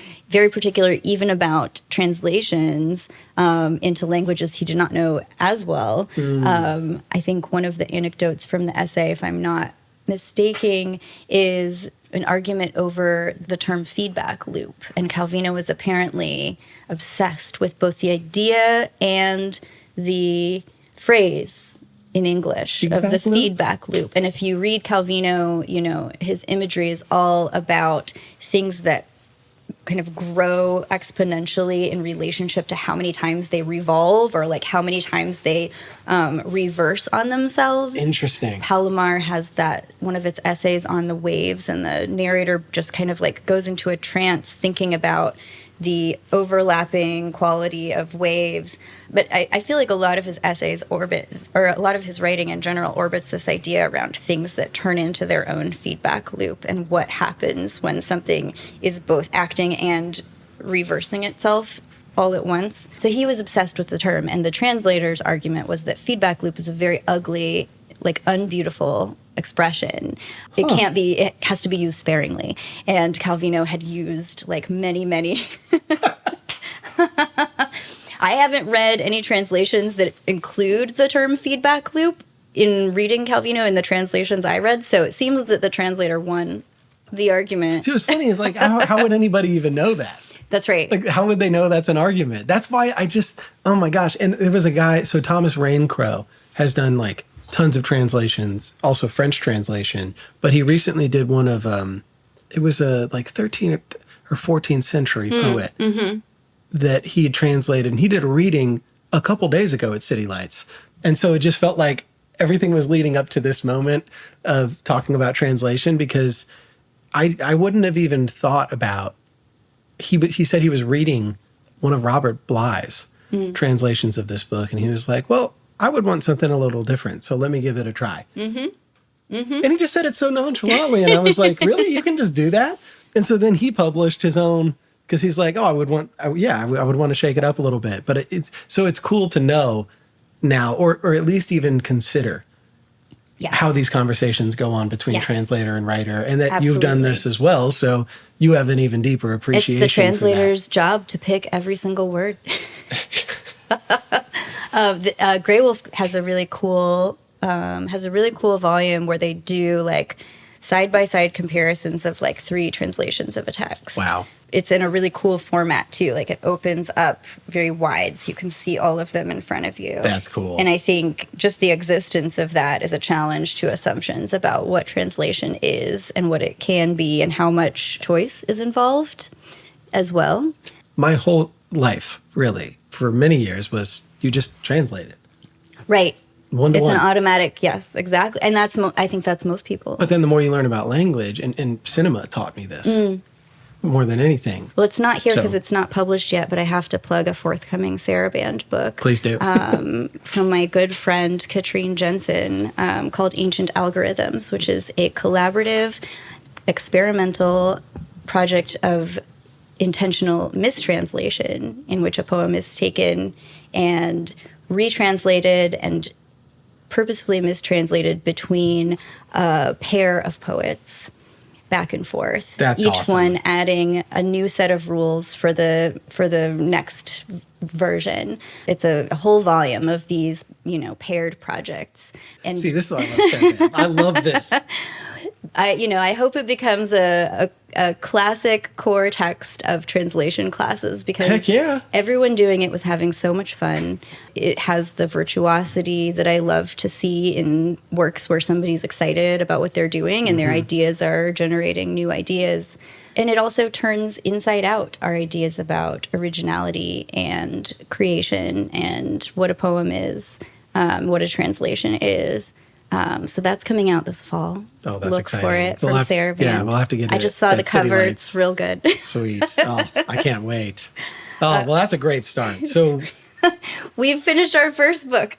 B: even about translations into languages he did not know as well. I think one of the anecdotes from the essay, if I'm not mistaking, is an argument over the term feedback loop. And Calvino was apparently obsessed with both the idea and the phrase in English of the feedback loop. And if you read Calvino, his imagery is all about things that kind of grow exponentially in relationship to how many times they revolve or like how many times they reverse on themselves.
A: Interesting.
B: Palomar has that, one of its essays on the waves, and the narrator just kind of like goes into a trance thinking about the overlapping quality of waves. But I feel like a lot of his essays orbit, or a lot of his writing in general orbits this idea around things that turn into their own feedback loop and what happens when something is both acting and reversing itself all at once. So he was obsessed with the term, and the translator's argument was that feedback loop is a very ugly, like unbeautiful expression. It has to be used sparingly. And Calvino had used like many I haven't read any translations that include the term feedback loop in reading Calvino in the translations I read, so it seems that the translator won the argument.
A: See, what's funny is like, how would anybody even know that?
B: That's right.
A: Like, how would they know that's an argument? That's why oh my gosh. And there was a guy, so Thomas Raincrow has done like tons of translations, also French translation, but he recently did one of, it was a like 13th or 14th century poet that he had translated, and he did a reading a couple days ago at City Lights. And so it just felt like everything was leading up to this moment of talking about translation, because I wouldn't have even thought about, he said he was reading one of Robert Bly's translations of this book, and he was like, well, I would want something a little different, so let me give it a try. And he just said it so nonchalantly, and I was like, really? You can just do that? And so then he published his own, because he's like, oh, I would want to shake it up a little bit. But it's cool to know now, or at least even consider how these conversations go on between translator and writer, and that you've done this as well, so you have an even deeper appreciation.
B: It's the translator's job to pick every single word. Grey Wolf has a really cool volume where they do like side-by-side comparisons of like 3 translations of a text.
A: Wow.
B: It's in a really cool format too. Like it opens up very wide so you can see all of them in front of you.
A: That's cool.
B: And I think just the existence of that is a challenge to assumptions about what translation is and what it can be and how much choice is involved as well.
A: My whole life, really, for many years, was you just translate it.
B: Right.
A: One to one.
B: It's an automatic, yes, exactly. And that's I think that's most people.
A: But then the more you learn about language, and cinema taught me this more than anything.
B: Well, it's not here because it's not published yet, but I have to plug a forthcoming Saraband book.
A: Please do.
B: From my good friend Katrine Jensen, called Ancient Algorithms, which is a collaborative, experimental project of intentional mistranslation in which a poem is taken and retranslated and purposefully mistranslated between a pair of poets back and forth.
A: That's
B: each
A: awesome.
B: one adding a new set of rules for the next version. It's a whole volume of these, paired projects. And
A: see, this is what I love saying. I love this.
B: I hope it becomes a classic core text of translation classes, because
A: heck yeah,
B: everyone doing it was having so much fun. It has the virtuosity that I love to see in works where somebody's excited about what they're doing and their ideas are generating new ideas. And it also turns inside out our ideas about originality and creation and what a poem is, what a translation is. So that's coming out this fall.
A: Oh, that's
B: Look
A: exciting.
B: for it from Sarah Band.
A: Yeah, we'll have to get it.
B: I just saw the
A: at City
B: cover.
A: Lights.
B: It's real good.
A: Sweet. Oh, I can't wait. Oh, well, that's a great start. So
B: We've finished our first book.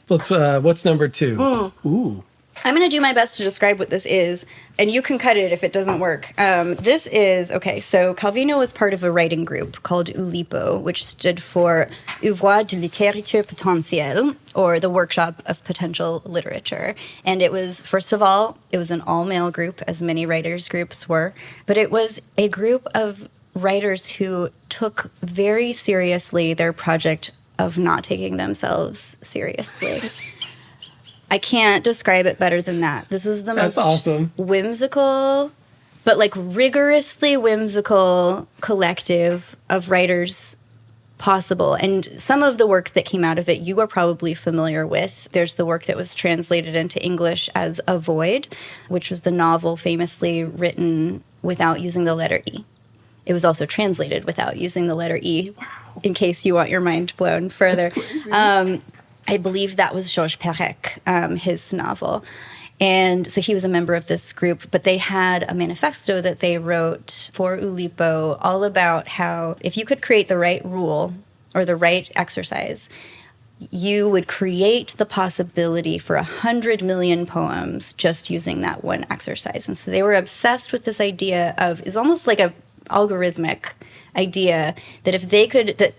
A: what's number 2? Ooh.
B: I'm going to do my best to describe what this is, and you can cut it if it doesn't work. This is, okay, so Calvino was part of a writing group called ULIPO, which stood for Ouvroir de Littérature Potentielle, or the Workshop of Potential Literature. And it was, first of all, it was an all-male group, as many writers' groups were, but it was a group of writers who took very seriously their project of not taking themselves seriously. I can't describe it better than that. This was the most
A: awesome.
B: Whimsical, but like rigorously whimsical collective of writers possible. And some of the works that came out of it you are probably familiar with. There's the work that was translated into English as A Void, which was the novel famously written without using the letter E. It was also translated without using the letter E, in case you want your mind blown further. I believe that was Georges Perec, his novel. And so he was a member of this group, but they had a manifesto that they wrote for Oulipo all about how if you could create the right rule or the right exercise, you would create the possibility for 100 million poems just using that one exercise. And so they were obsessed with this idea of, it was almost like a algorithmic idea that if they could, that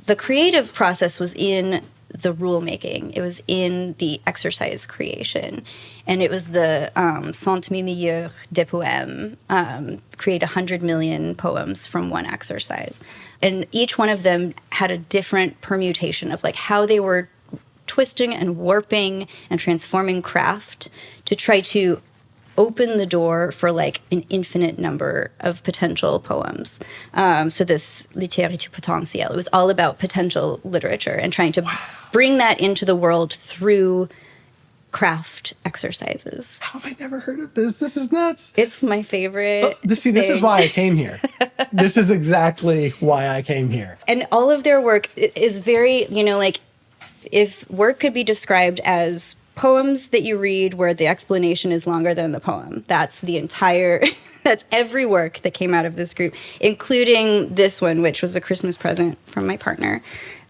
B: the creative process was in the rule making, it was in the exercise creation, and it was the cent mille meilleurs des poèmes, create 100 million poems from one exercise, and each one of them had a different permutation of like how they were twisting and warping and transforming craft to try to open the door for like an infinite number of potential poems. So this littérature potentielle, it was all about potential literature and trying to bring that into the world through craft exercises.
A: How have I never heard of this? This is nuts.
B: It's my favorite.
A: This is why I came here. This is exactly why I came here.
B: And all of their work is very, like if work could be described as poems that you read where the explanation is longer than the poem. That's the entire, that's every work that came out of this group, including this one, which was a Christmas present from my partner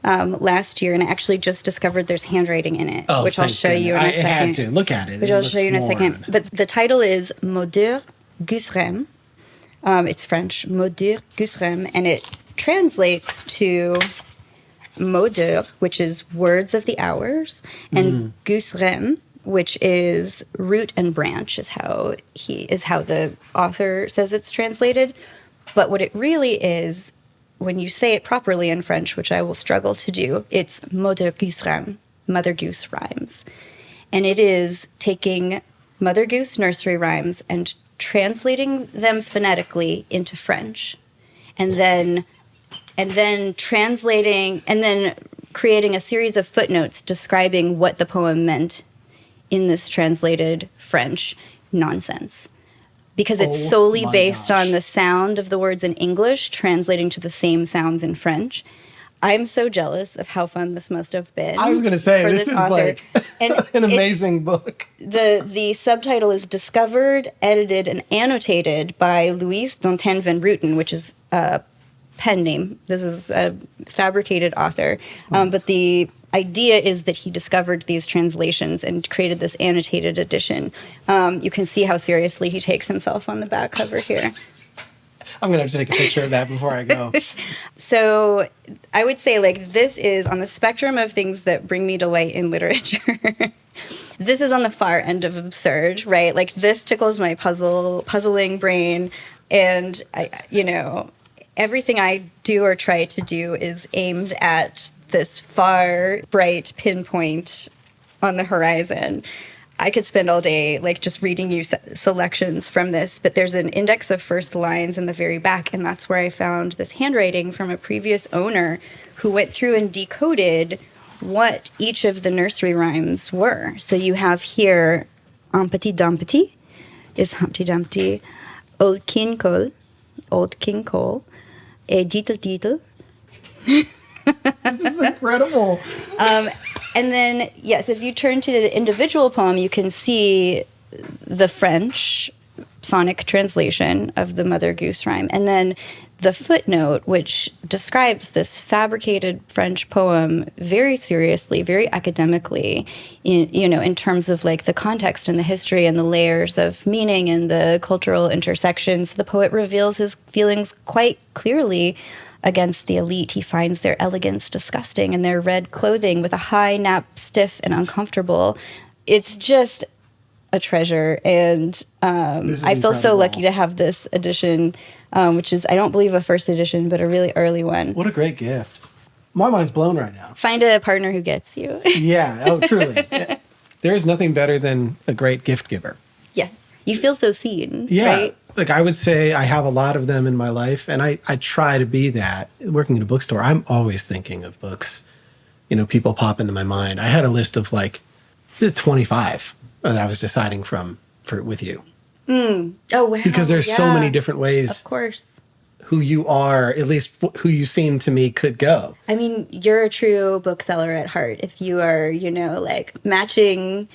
B: last year. And I actually just discovered there's handwriting in it, which I'll show you in a second.
A: I had to look at it.
B: Which I'll show you in a second. But the title is Moder Gusrem. It's French, Moder Gusrem, and it translates to Moder, which is words of the hours, and Gusrem, which is root and branch, is how the author says it's translated. But what it really is, when you say it properly in French, which I will struggle to do, it's Moder Gusrem, Mother Goose rhymes. And it is taking Mother Goose nursery rhymes and translating them phonetically into French, and then translating, and then creating a series of footnotes describing what the poem meant in this translated French nonsense. Because it's solely based on the sound of the words in English translating to the same sounds in French. I'm so jealous of how fun this must have been.
A: I was going to say, this is
B: author.
A: like an amazing book.
B: The subtitle is discovered, edited, and annotated by Louise Dantin van Rooten, which is a pen name. This is a fabricated author. But the idea is that he discovered these translations and created this annotated edition. You can see how seriously he takes himself on the back cover here.
A: I'm going to have to take a picture of that before I go.
B: So I would say, like, this is on the spectrum of things that bring me delight in literature. This is on the far end of absurd, right? Like, this tickles my puzzling brain. And, everything I do or try to do is aimed at this far, bright pinpoint on the horizon. I could spend all day just reading you selections from this, but there's an index of first lines in the very back, and that's where I found this handwriting from a previous owner who went through and decoded what each of the nursery rhymes were. So you have here, Un petit dumpty is Humpty Dumpty, Old King Cole, et Diddle Diddle.
A: This is incredible.
B: And then, yes, if you turn to the individual poem, you can see the French sonic translation of the Mother Goose rhyme. And then the footnote, which describes this fabricated French poem very seriously, very academically, in terms of like the context and the history and the layers of meaning and the cultural intersections. The poet reveals his feelings quite clearly against the elite. He finds their elegance disgusting and their red clothing with a high nap stiff and uncomfortable. It's just a treasure, and I feel so lucky to have this edition, which is, I don't believe a first edition, but a really early one.
A: What a great gift. My mind's blown right now.
B: Find a partner who gets you.
A: Yeah, oh, truly. There is nothing better than a great gift giver.
B: Yes. You feel so seen,
A: yeah,
B: right?
A: Like I would say I have a lot of them in my life, and I try to be that. Working in a bookstore, I'm always thinking of books. People pop into my mind. I had a list of like 25 that I was deciding with you.
B: Oh, wow.
A: Because there's so many different ways.
B: Of course.
A: Who you are, at least who you seem to me, could go.
B: I mean, you're a true bookseller at heart. If you are, like matching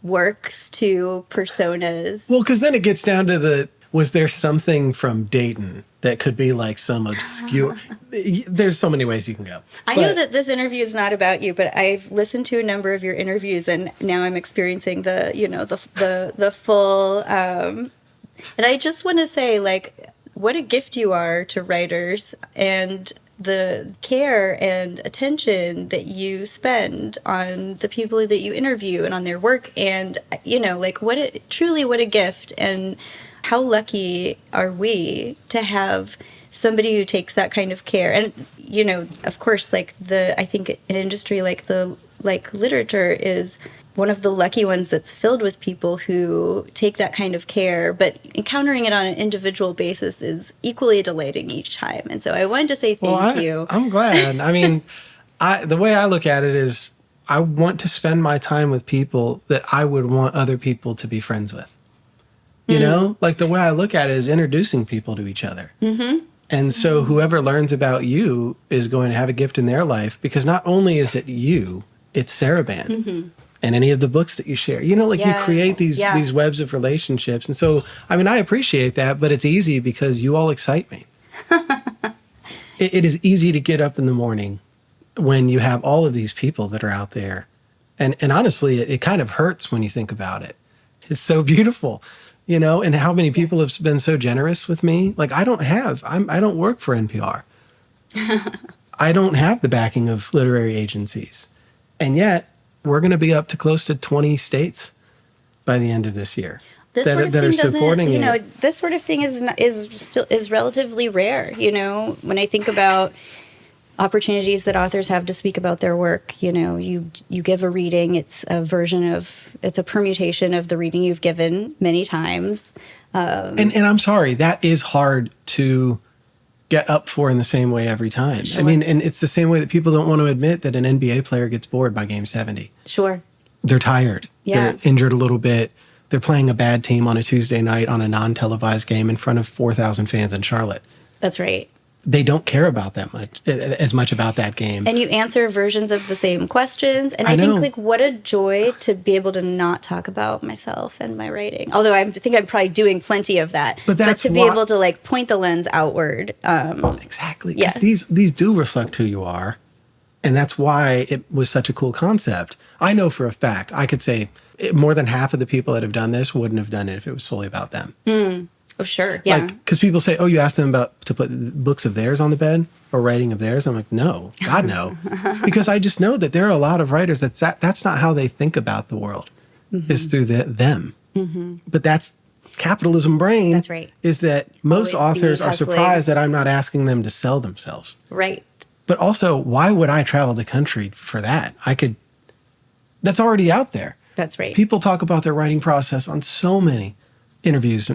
B: works to personas.
A: Well, because then it gets down to was there something from Dayton that could be like some obscure... There's so many ways you can go.
B: I know that this interview is not about you, but I've listened to a number of your interviews, and now I'm experiencing the full... and I just want to say, like, what a gift you are to writers, and the care and attention that you spend on the people that you interview and on their work, and like truly what a gift, and how lucky are we to have somebody who takes that kind of care. And of course, like I think an industry like literature is one of the lucky ones that's filled with people who take that kind of care, but encountering it on an individual basis is equally delighting each time. And so I wanted to say thank you.
A: I'm glad. I mean, the way I look at it is I want to spend my time with people that I would want other people to be friends with. Like the way I look at it is introducing people to each other. Mm-hmm. And so whoever learns about you is going to have a gift in their life, because not only is it you, it's Saraband. Mm-hmm. And any of the books that you share, you create these webs of relationships. And so, I mean, I appreciate that, but it's easy because you all excite me. It is easy to get up in the morning when you have all of these people that are out there. And honestly, it kind of hurts when you think about it. It's so beautiful, and how many people have been so generous with me. Like I don't work for NPR. I don't have the backing of literary agencies. And yet, we're going to be up to close to 20 states by the end of this year
B: that are supporting it. This sort of thing is relatively rare. When I think about opportunities that authors have to speak about their work, you give a reading. It's a permutation of the reading you've given many times.
A: And I'm sorry, that is hard to get up for in the same way every time. Sure. I mean, and it's the same way that people don't want to admit that an NBA player gets bored by game 70.
B: Sure.
A: They're tired.
B: Yeah.
A: They're injured a little bit. They're playing a bad team on a Tuesday night on a non-televised game in front of 4,000 fans in Charlotte.
B: That's right.
A: They don't care about as much about that game.
B: And you answer versions of the same questions. And I think, like, what a joy to be able to not talk about myself and my writing. Although I think I'm probably doing plenty of that. But to be able to, like, point the lens outward.
A: Exactly.
B: Yes.
A: These do reflect who you are. And that's why it was such a cool concept. I know for a fact, I could say more than half of the people that have done this wouldn't have done it if it was solely about them.
B: Oh, sure. Yeah.
A: Because people say, you asked them to put books of theirs on the bed or writing of theirs. I'm like, no, God, no. Because I just know that there are a lot of writers that's not how they think about the world, is through them. Mm-hmm. But that's capitalism brain.
B: That's right.
A: Is that most authors are surprised that I'm not asking them to sell themselves.
B: Right.
A: But also, why would I travel the country for that? That's already out there.
B: That's right.
A: People talk about their writing process on so many interviews,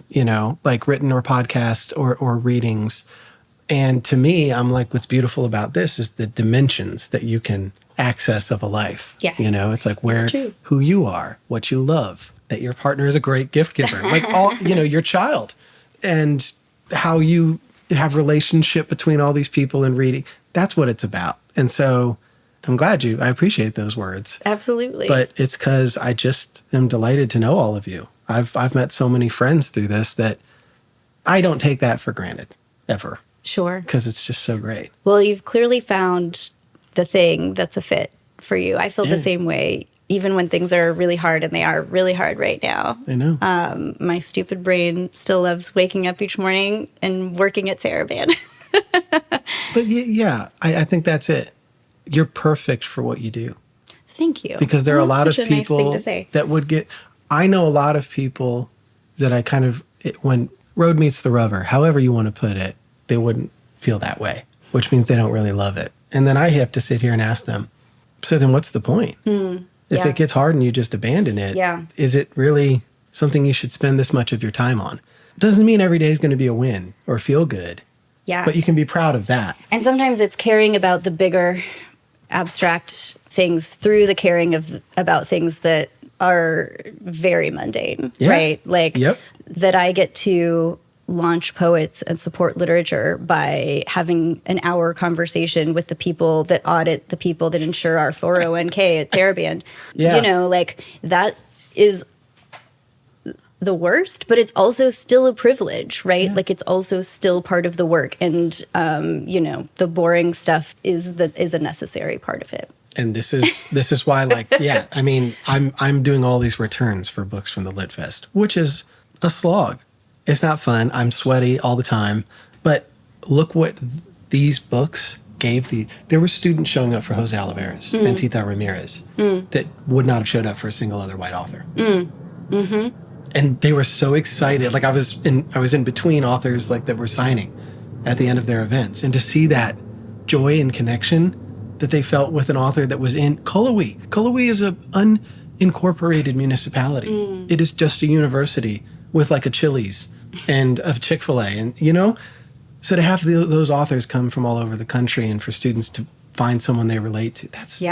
A: like written or podcast or readings. And to me, I'm like, what's beautiful about this is the dimensions that you can access of a life.
B: Yes.
A: It's like who you are, what you love, that your partner is a great gift giver, like all, your child, and how you have relationship between all these people in reading. That's what it's about. And so I'm glad I appreciate those words.
B: Absolutely.
A: But it's because I just am delighted to know all of you. I've met so many friends through this that I don't take that for granted, ever.
B: Sure.
A: Because it's just so great.
B: Well, you've clearly found the thing that's a fit for you. I feel the same way, even when things are really hard, and they are really hard right now.
A: I know.
B: My stupid brain still loves waking up each morning and working at Saraband.
A: But yeah, I think that's it. You're perfect for what you do.
B: Thank you.
A: Because there are a lot of
B: such a nice
A: people
B: thing to say.
A: that would get... I know a lot of people that I kind of... when road meets the rubber, however you want to put it, they wouldn't feel that way, which means they don't really love it. And then I have to sit here and ask them, so then what's the point? If it gets hard and you just abandon it, is it really something you should spend this much of your time on? Doesn't mean every day is going to be a win or feel good.
B: Yeah.
A: But you can be proud of that.
B: And sometimes it's caring about the bigger abstract things through the caring about things that are very mundane, right? Like that I get to launch poets and support literature by having an hour conversation with the people that audit the people that insure our 401k at Saraband. You know, like that is the worst, but it's also still a privilege, right? Like it's also still part of the work. And, you know, the boring stuff is a necessary part of it.
A: And this is why, like, I mean, I'm doing all these returns for books from the Lit Fest, which is a slog. It's not fun. I'm sweaty all the time. But look what these books gave there were students showing up for Jose Olivares and Tita Ramirez that would not have showed up for a single other white author. And they were so excited. Like I was in between authors like that were signing at the end of their events. And to see that joy and connection that they felt with an author that was in Cullowhee. Cullowhee is an unincorporated municipality. It is just a university with like a Chili's and a Chick-fil-A. And, you know, so to have those authors come from all over the country and for students to find someone they relate to, that's...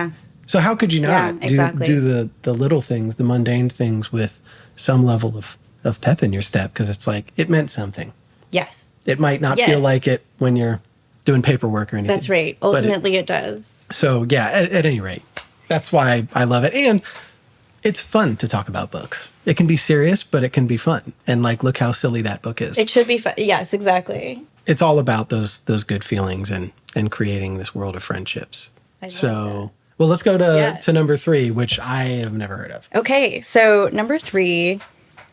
A: So how could you not do the little things, the mundane things with some level of pep in your step? Because it's like, it meant something.
B: Yes.
A: It might not feel like it when you're doing paperwork or anything.
B: That's right. Ultimately, it does.
A: So, yeah, at any rate, that's why I love it. And it's fun to talk about books. It can be serious, but it can be fun. And, like, look how silly that book is.
B: It should be fun. Yes, exactly.
A: It's all about those good feelings and creating this world of friendships.
B: I love that.
A: Well, let's go to number 3, which I have never heard of.
B: Okay, so number 3,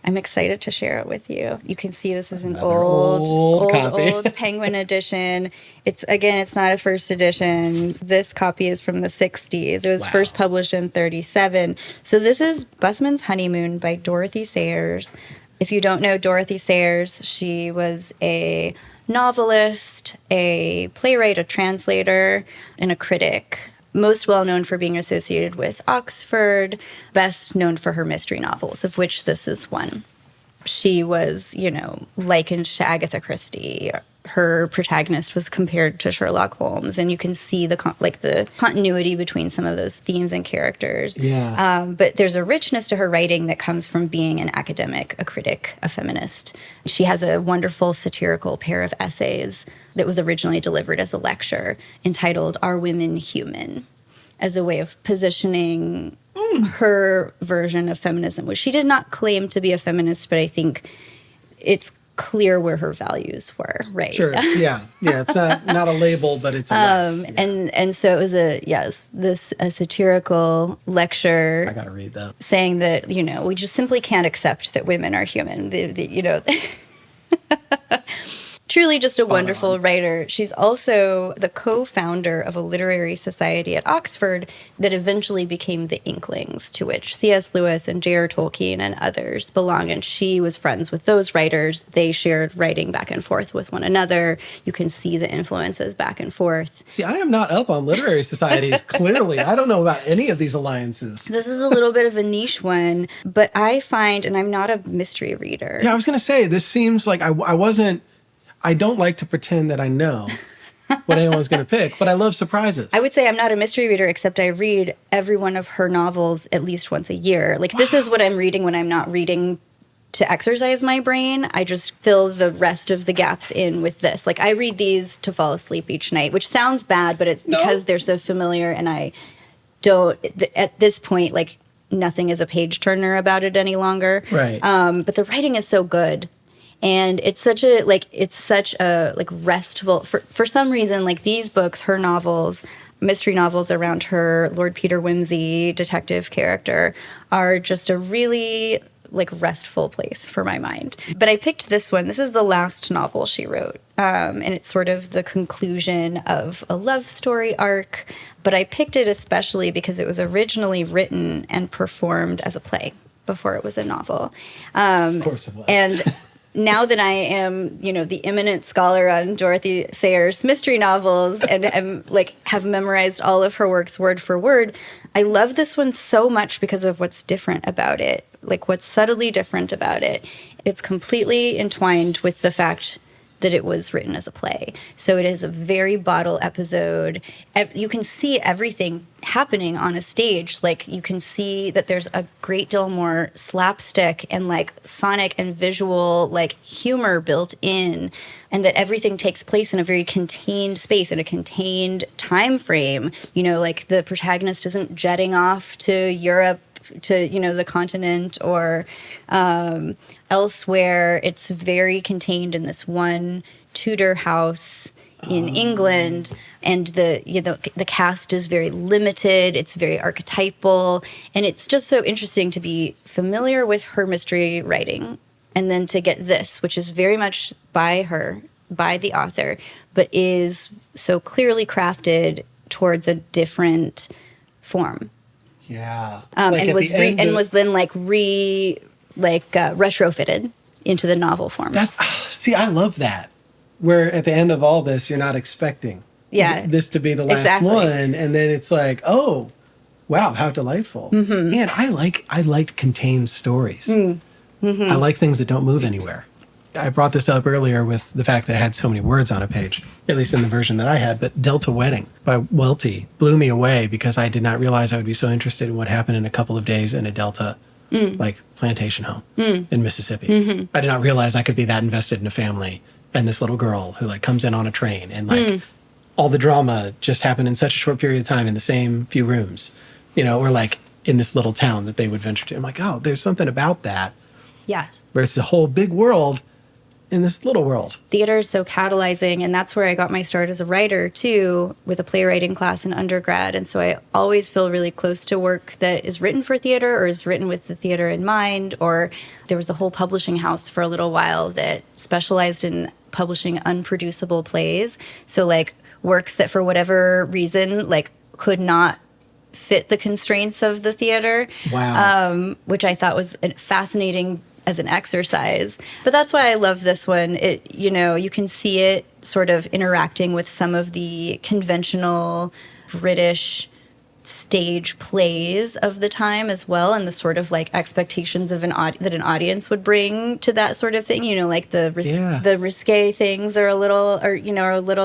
B: I'm excited to share it with you. You can see this is an old Penguin edition. It's not a first edition. This copy is from the 60s. It was first published in 1937. So this is Busman's Honeymoon by Dorothy Sayers. If you don't know Dorothy Sayers, she was a novelist, a playwright, a translator, and a critic. Most well known for being associated with Oxford, best known for her mystery novels, of which this is one. She was, likened to Agatha Christie. Her protagonist was compared to Sherlock Holmes, and you can see the continuity between some of those themes and characters. But there's a richness to her writing that comes from being an academic, a critic, a feminist. She has a wonderful satirical pair of essays that was originally delivered as a lecture entitled Are Women Human? As a way of positioning her version of feminism, which she did not claim to be a feminist, but I think it's clear where her values were, right?
A: Sure. Yeah. It's not a label, but it's a life.
B: And so it was a satirical lecture.
A: I gotta read that.
B: Saying that, we just simply can't accept that women are human. Truly just a wonderful writer. She's also the co-founder of a literary society at Oxford that eventually became the Inklings, to which C.S. Lewis and J.R. Tolkien and others belong. And she was friends with those writers. They shared writing back and forth with one another. You can see the influences back and forth.
A: See, I am not up on literary societies, clearly. I don't know about any of these alliances.
B: This is a little bit of a niche one, but I find, and I'm not a mystery reader.
A: Yeah, I was going to say, this seems like I don't like to pretend that I know what anyone's going to pick, but I love surprises.
B: I would say I'm not a mystery reader, except I read every one of her novels at least once a year. Like, this is what I'm reading when I'm not reading to exercise my brain, I just fill the rest of the gaps in with this. Like, I read these to fall asleep each night, which sounds bad, but it's because they're so familiar, and I don't, at this point, like, nothing is a page turner about it any longer.
A: Right.
B: But the writing is so good. And it's such a restful, for some reason, like, these books, her novels, mystery novels around her Lord Peter Wimsey detective character, are just a really, like, restful place for my mind. But I picked this one. This is the last novel she wrote. And it's sort of the conclusion of a love story arc. But I picked it especially because it was originally written and performed as a play before it was a novel.
A: Of course it was.
B: And now that I am, the eminent scholar on Dorothy Sayers' mystery novels and am, like, have memorized all of her works word for word, I love this one so much because of what's different about it, like, what's subtly different about it. It's completely entwined with the fact that it was written as a play. So it is a very bottle episode. You can see everything happening on a stage. Like, you can see that there's a great deal more slapstick and, like, sonic and visual, like, humor built in, and that everything takes place in a very contained space, in a contained time frame. Like, the protagonist isn't jetting off to Europe, to the continent, or elsewhere. It's very contained in this one Tudor house in England, and the cast is very limited. It's very archetypal, and it's just so interesting to be familiar with her mystery writing, and then to get this, which is very much by her, by the author, but is so clearly crafted towards a different form.
A: Yeah.
B: And was then retrofitted into the novel form.
A: See, I love that. Where at the end of all this, you're not expecting this to be the last one, and then it's like, oh, wow, how delightful. Mm-hmm. And I like contained stories. Mm-hmm. I like things that don't move anywhere. I brought this up earlier with the fact that I had so many words on a page, at least in the version that I had, but Delta Wedding by Welty blew me away because I did not realize I would be so interested in what happened in a couple of days in a Delta plantation home in Mississippi. Mm-hmm. I did not realize I could be that invested in a family and this little girl who, like, comes in on a train, and, like, all the drama just happened in such a short period of time in the same few rooms, or, like, in this little town that they would venture to. I'm like, oh, there's something about that.
B: Yes.
A: Where it's a whole big world in this little world.
B: Theater is so catalyzing, and that's where I got my start as a writer, too, with a playwriting class in undergrad. And so I always feel really close to work that is written for theater or is written with the theater in mind. Or there was a whole publishing house for a little while that specialized in publishing unproducible plays. So, like, works that for whatever reason, like, could not fit the constraints of the theater.
A: Wow.
B: Which I thought was fascinating as an exercise. But that's why I love this one. It, you can see it sort of interacting with some of the conventional British stage plays of the time as well, and the sort of, like, expectations of that an audience would bring to that sort of thing. Like the risque things are a little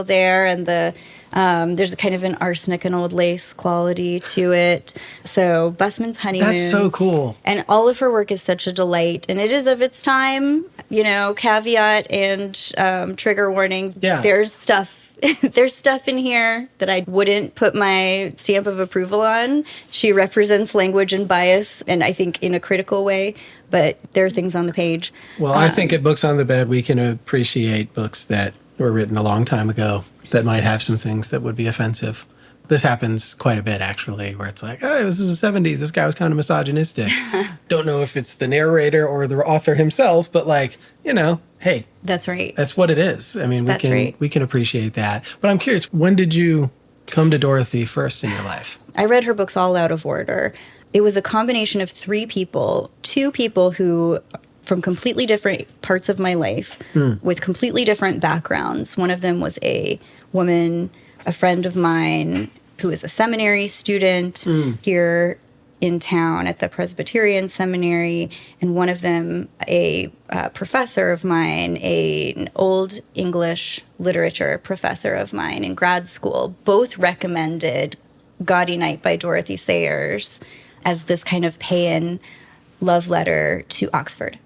B: there, and there's a kind of an arsenic and old lace quality to it. So Busman's Honeymoon.
A: That's so cool.
B: And all of her work is such a delight, and it is of its time. Caveat and trigger warning.
A: Yeah.
B: There's stuff in here that I wouldn't put my stamp of approval on. She represents language and bias, and I think in a critical way, but there are things on the page.
A: Well, I think at Books on the Bed, we can appreciate books that were written a long time ago that might have some things that would be offensive. This happens quite a bit, actually, where it's like, oh, this is the 70s. This guy was kind of misogynistic. Don't know if it's the narrator or the author himself, but, like, hey.
B: That's right.
A: That's what it is. I mean, we can appreciate that. But I'm curious, when did you come to Dorothy first in your life?
B: I read her books all out of order. It was a combination of three people, two people who, from completely different parts of my life, with completely different backgrounds. One of them was a woman, a friend of mine, who is a seminary student here in town at the Presbyterian Seminary, and one of them a professor of mine, an old English literature professor of mine in grad school. Both recommended Gaudy Night by Dorothy Sayers as this kind of pay-in love letter to Oxford.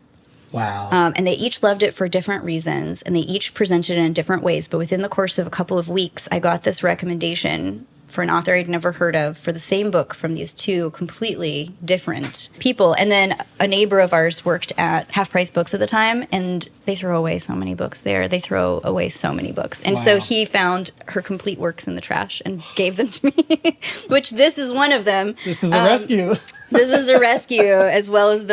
A: Wow.
B: And they each loved it for different reasons, and they each presented it in different ways. But within the course of a couple of weeks, I got this recommendation for an author I'd never heard of for the same book from these two completely different people. And then a neighbor of ours worked at Half Price Books at the time, and they throw away so many books there. They throw away so many books. And so he found her complete works in the trash and gave them to me, which this is one of them.
A: This is a rescue.
B: This is a rescue, as well as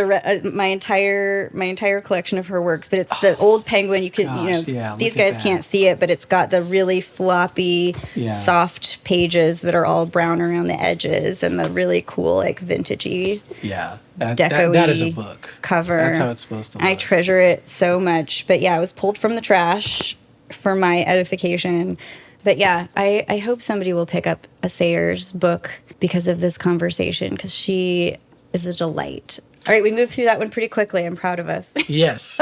B: my entire collection of her works. But it's the old Penguin. You can, these guys can't see it, but it's got the really floppy, soft pages that are all brown around the edges, and the really cool, like vintagey, deco-y
A: that is a book
B: cover.
A: That's how it's supposed to look.
B: I treasure it so much. But yeah, it was pulled from the trash for my edification. But yeah, I hope somebody will pick up a Sayers book because of this conversation, because she is a delight. All right, we moved through that one pretty quickly. I'm proud of us.
A: Yes.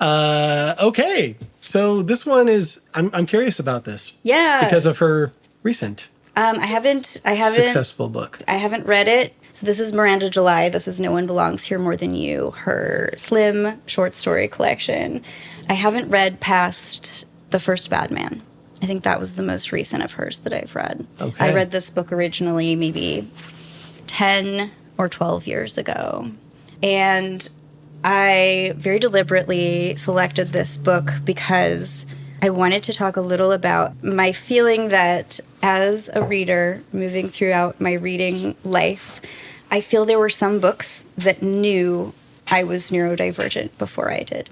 A: Okay. So this one is, I'm curious about this.
B: Yeah.
A: Because of her recent
B: I haven't
A: successful book.
B: I haven't read it. So this is Miranda July. This is No One Belongs Here More Than You, her slim short story collection. I haven't read past The First Bad Man. I think that was the most recent of hers that I've read.
A: Okay.
B: I read this book originally maybe 10 or 12 years ago. And I very deliberately selected this book because I wanted to talk a little about my feeling that as a reader moving throughout my reading life, I feel there were some books that knew I was neurodivergent before I did.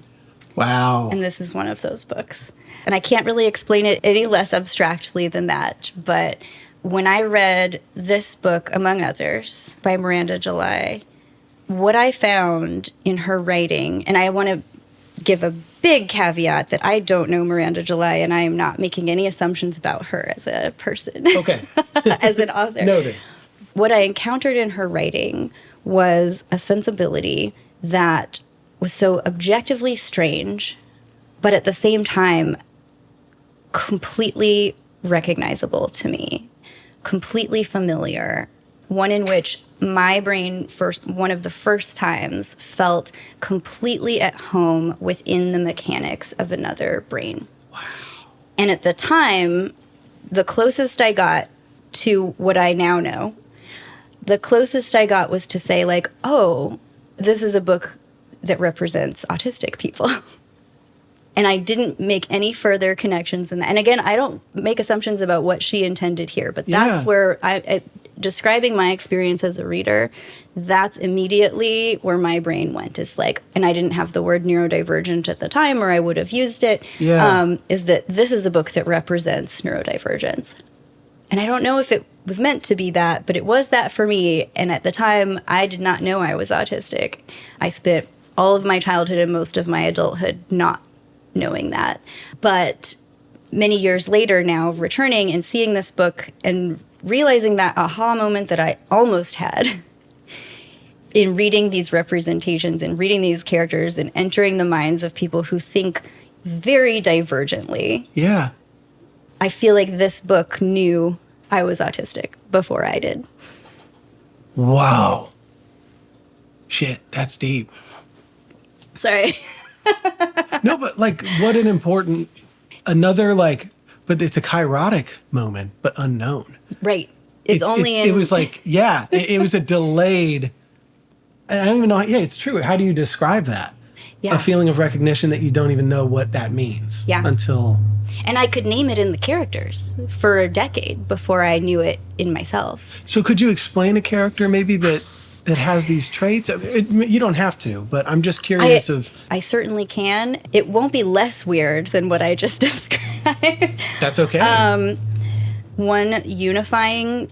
A: Wow.
B: And this is one of those books. And I can't really explain it any less abstractly than that. But when I read this book, among others, by Miranda July, what I found in her writing, and I want to give a big caveat that I don't know Miranda July, and I am not making any assumptions about her as a person.
A: Okay.
B: As an author.
A: Noted.
B: What I encountered in her writing was a sensibility that was so objectively strange, but at the same time, completely recognizable to me, completely familiar. One in which my brain, one of the first times, felt completely at home within the mechanics of another brain.
A: Wow.
B: And at the time, the closest I got to what I now know, the closest I got was to say, like, oh, this is a book that represents autistic people. And I didn't make any further connections than that. And again, I don't make assumptions about what she intended here, but that's where describing my experience as a reader, that's immediately where my brain went. It's like, and I didn't have the word neurodivergent at the time, or I would have used it, is that this is a book that represents neurodivergence. And I don't know if it was meant to be that, but it was that for me. And at the time, I did not know I was autistic. I spent all of my childhood and most of my adulthood not knowing that. But many years later now, returning and seeing this book and realizing that aha moment that I almost had in reading these representations and reading these characters and entering the minds of people who think very divergently.
A: Yeah.
B: I feel like this book knew I was autistic before I did.
A: Wow. Shit, that's deep.
B: Sorry.
A: No, but like, what an important, but it's a kairotic moment, but unknown.
B: Right. It
A: was like, it was a delayed, I don't even know. Yeah, it's true. How do you describe that?
B: Yeah.
A: A feeling of recognition that you don't even know what that means.
B: Yeah.
A: Until.
B: And I could name it in the characters for a decade before I knew it in myself.
A: So could you explain a character maybe that has these traits? You don't have to, but I'm just curious
B: I certainly can. It won't be less weird than what I just described.
A: That's okay.
B: One unifying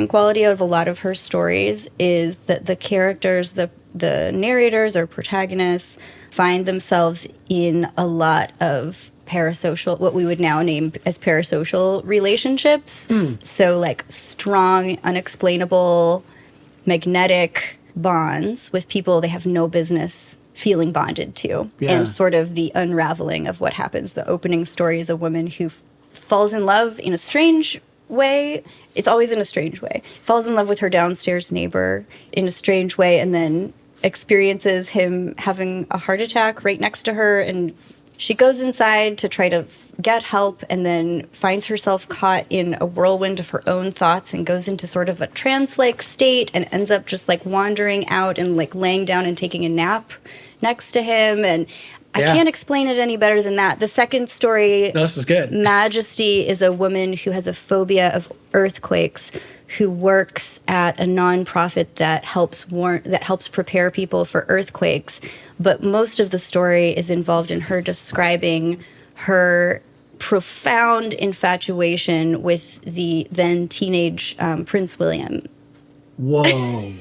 B: quality of a lot of her stories is that the characters, the narrators or protagonists, find themselves in a lot of parasocial, what we would now name as parasocial relationships. So like strong, unexplainable, magnetic bonds with people they have no business feeling bonded to.
A: Yeah.
B: And sort of the unraveling of what happens. The opening story is a woman who falls in love in a strange way. It's always in a strange way. Falls in love with her downstairs neighbor in a strange way, and then experiences him having a heart attack right next to her, and she goes inside to try to get help and then finds herself caught in a whirlwind of her own thoughts and goes into sort of a trance-like state and ends up just like wandering out and like laying down and taking a nap next to him. And I can't explain it any better than that. The second story,
A: No, this is good.
B: Majesty, is a woman who has a phobia of earthquakes, who works at a nonprofit that helps prepare people for earthquakes. But most of the story is involved in her describing her profound infatuation with the then teenage Prince William.
A: Whoa.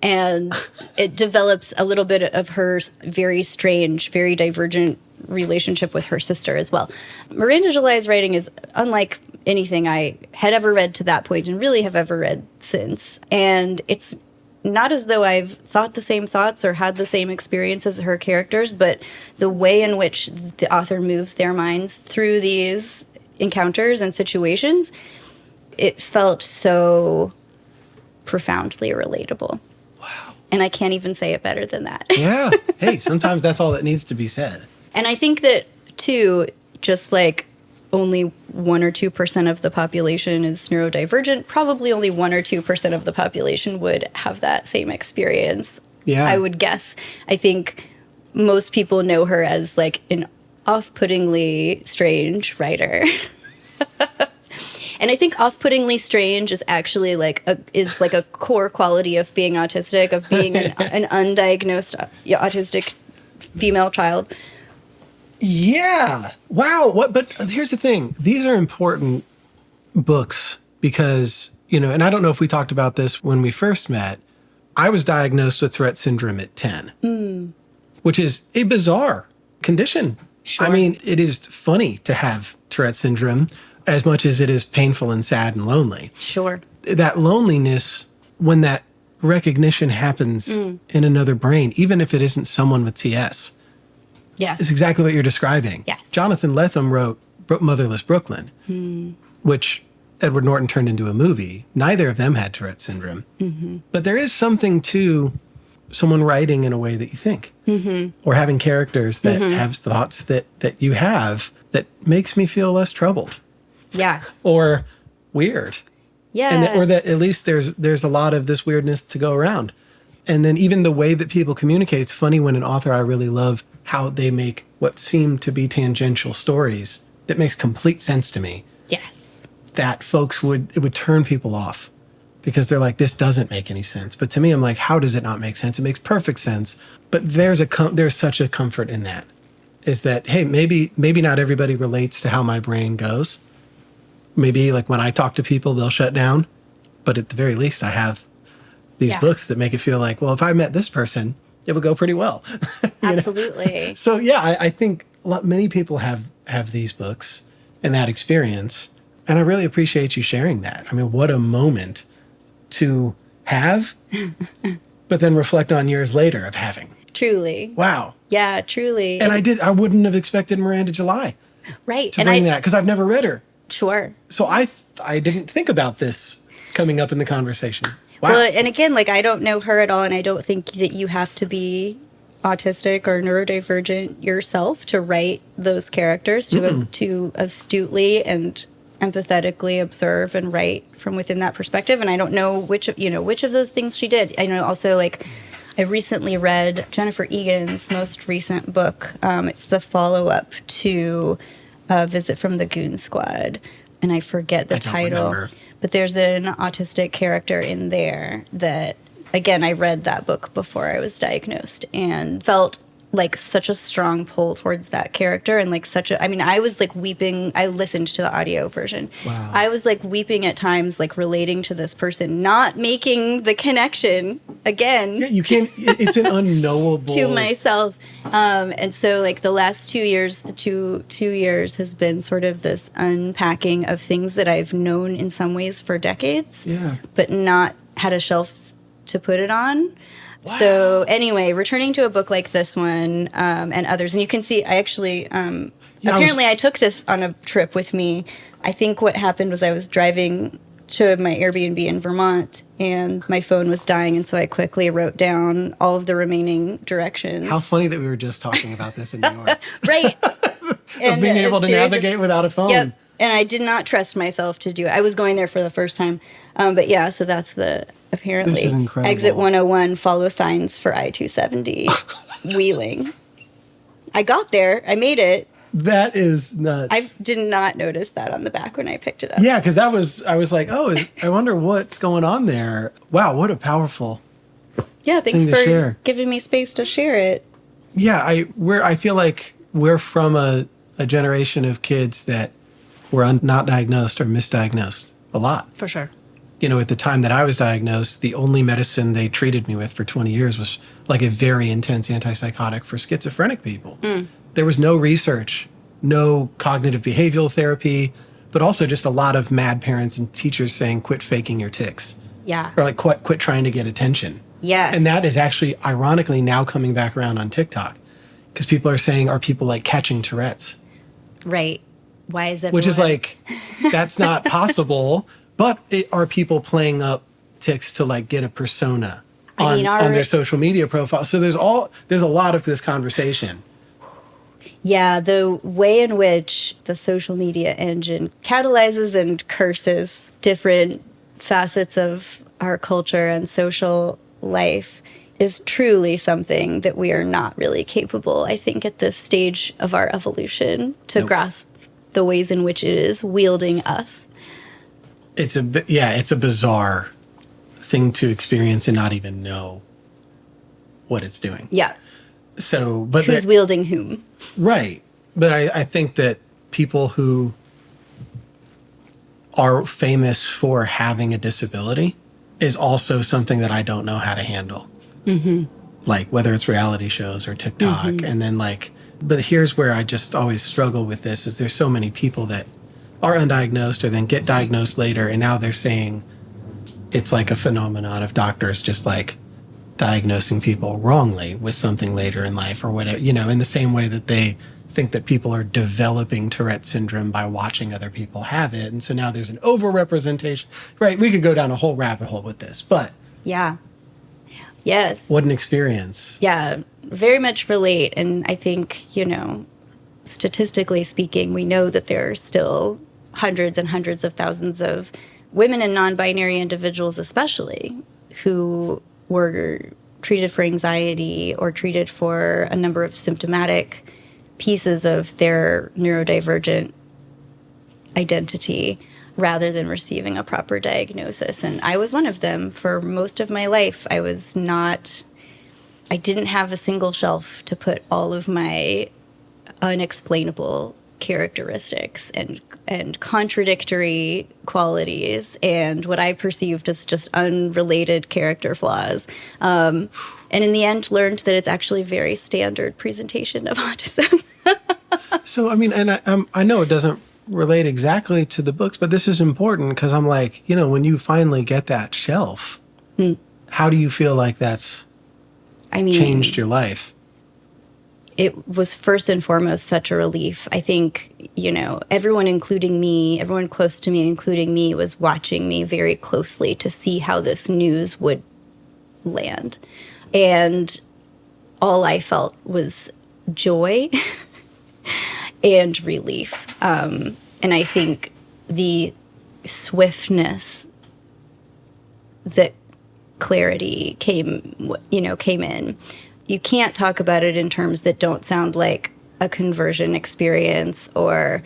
B: And it develops a little bit of her very strange, very divergent relationship with her sister as well. Miranda July's writing is unlike anything I had ever read to that point and really have ever read since. And it's not as though I've thought the same thoughts or had the same experiences as her characters, but the way in which the author moves their minds through these encounters and situations, it felt so profoundly relatable.
A: Wow.
B: And I can't even say it better than that.
A: Yeah. Hey, sometimes that's all that needs to be said.
B: And I think that, too, just like only 1 or 2% of the population is neurodivergent, probably only 1 or 2% of the population would have that same experience.
A: Yeah.
B: I would guess. I think most people know her as like an off-puttingly strange writer. And I think off-puttingly strange is actually like a core quality of being autistic, of being an undiagnosed autistic female child.
A: Yeah. Wow. But here's the thing. These are important books because, and I don't know if we talked about this when we first met. I was diagnosed with Tourette syndrome at 10, which is a bizarre condition.
B: Sure.
A: I mean, it is funny to have Tourette syndrome as much as it is painful and sad and lonely.
B: Sure.
A: That loneliness, when that recognition happens in another brain, even if it isn't someone with TS,
B: Yes.
A: it's exactly what you're describing.
B: Yes.
A: Jonathan Lethem wrote Motherless Brooklyn, which Edward Norton turned into a movie. Neither of them had Tourette syndrome. But there is something to someone writing in a way that you think, or having characters that have thoughts that you have that makes me feel less troubled.
B: Yes.
A: Or weird.
B: Yes.
A: Or that at least there's a lot of this weirdness to go around. And then even the way that people communicate, it's funny when an author I really love, how they make what seem to be tangential stories that makes complete sense to me.
B: Yes.
A: That folks it would turn people off because they're like, this doesn't make any sense. But to me, I'm like, how does it not make sense? It makes perfect sense. But there's such a comfort in that, is that, hey, maybe not everybody relates to how my brain goes. Maybe like when I talk to people, they'll shut down. But at the very least, I have these books that make it feel like, well, if I met this person, it would go pretty well.
B: Absolutely.
A: So yeah, I think many people have these books and that experience. And I really appreciate you sharing that. I mean, what a moment to have, but then reflect on years later of having.
B: Truly.
A: Wow.
B: Yeah, truly.
A: And I wouldn't have expected Miranda July
B: right.
A: to bring that, because I've never read her.
B: Sure.
A: So I didn't think about this coming up in the conversation. Wow.
B: Well, and again, like, I don't know her at all, and I don't think that you have to be autistic or neurodivergent yourself to write those characters, to astutely and empathetically observe and write from within that perspective. And I don't know which of those things she did. I know also, like, I recently read Jennifer Egan's most recent book. It's the follow-up to Visit from the Goon Squad, and I forget the title.
A: Remember.
B: But there's an autistic character in there that, again, I read that book before I was diagnosed and felt like such a strong pull towards that character, and like I was like weeping. I listened to the audio version.
A: Wow.
B: I was like weeping at times, like relating to this person, not making the connection again.
A: Yeah, you can't, it's an unknowable.
B: To myself. And so like the last 2 years, the two years has been sort of this unpacking of things that I've known in some ways for decades, but not had a shelf to put it on. Wow. So anyway, returning to a book like this one and others, and you can see I actually, apparently I took this on a trip with me. I think what happened was I was driving to my Airbnb in Vermont, and my phone was dying, and so I quickly wrote down all of the remaining directions.
A: How funny that we were just talking about this in New York.
B: Right.
A: And being able to navigate without a phone.
B: Yep. And I did not trust myself to do it. I was going there for the first time. But yeah, so that's apparently,
A: this is incredible.
B: Exit 101, follow signs for I-270, Wheeling. I got there. I made it.
A: That is nuts.
B: I did not notice that on the back when I picked it up.
A: Yeah, because I was like, I wonder what's going on there. Wow, what a powerful
B: Yeah, thanks
A: thing to
B: for
A: share.
B: giving me space to share it.
A: Yeah, I feel like we're from a generation of kids that were not diagnosed or misdiagnosed a lot.
B: For sure.
A: At the time that I was diagnosed, the only medicine they treated me with for 20 years was like a very intense antipsychotic for schizophrenic people. There was no research, no cognitive behavioral therapy, but also just a lot of mad parents and teachers saying, quit faking your tics.
B: Yeah.
A: Or like, quit trying to get attention.
B: Yes.
A: And that is actually, ironically, now coming back around on TikTok. Because people are saying, are people like catching Tourette's?
B: Right. Why is everyone...
A: Which is like, that's not possible. But are people playing up tics to like get a persona on their social media profile? So there's a lot of this conversation.
B: Yeah, the way in which the social media engine catalyzes and curses different facets of our culture and social life is truly something that we are not really capable, I think, at this stage of our evolution to grasp the ways in which it is wielding us.
A: It's a bizarre thing to experience and not even know what it's doing.
B: Yeah.
A: So, but
B: who's wielding whom?
A: Right. But I think that people who are famous for having a disability is also something that I don't know how to handle. Mm-hmm. Like whether it's reality shows or TikTok. Mm-hmm. And then but here's where I just always struggle with this is there's so many people that are undiagnosed or then get diagnosed later. And now they're saying it's like a phenomenon of doctors just like diagnosing people wrongly with something later in life or whatever, in the same way that they think that people are developing Tourette syndrome by watching other people have it. And so now there's an overrepresentation, right? We could go down a whole rabbit hole with this, but
B: yeah. Yes.
A: What an experience.
B: Yeah, very much relate. And I think, statistically speaking, we know that there are still hundreds and hundreds of thousands of women and non-binary individuals especially who were treated for anxiety or treated for a number of symptomatic pieces of their neurodivergent identity rather than receiving a proper diagnosis. And I was one of them for most of my life. I didn't have a single shelf to put all of my unexplainable characteristics and contradictory qualities and what I perceived as just unrelated character flaws. And in the end, learned that it's actually very standard presentation of autism.
A: So, and I know it doesn't relate exactly to the books, but this is important because I'm like, when you finally get that shelf, how do you feel like that's changed your life?
B: It was first and foremost such a relief. I think, everyone close to me, including me, was watching me very closely to see how this news would land. And all I felt was joy and relief. And I think the swiftness that clarity came in. You can't talk about it in terms that don't sound like a conversion experience or,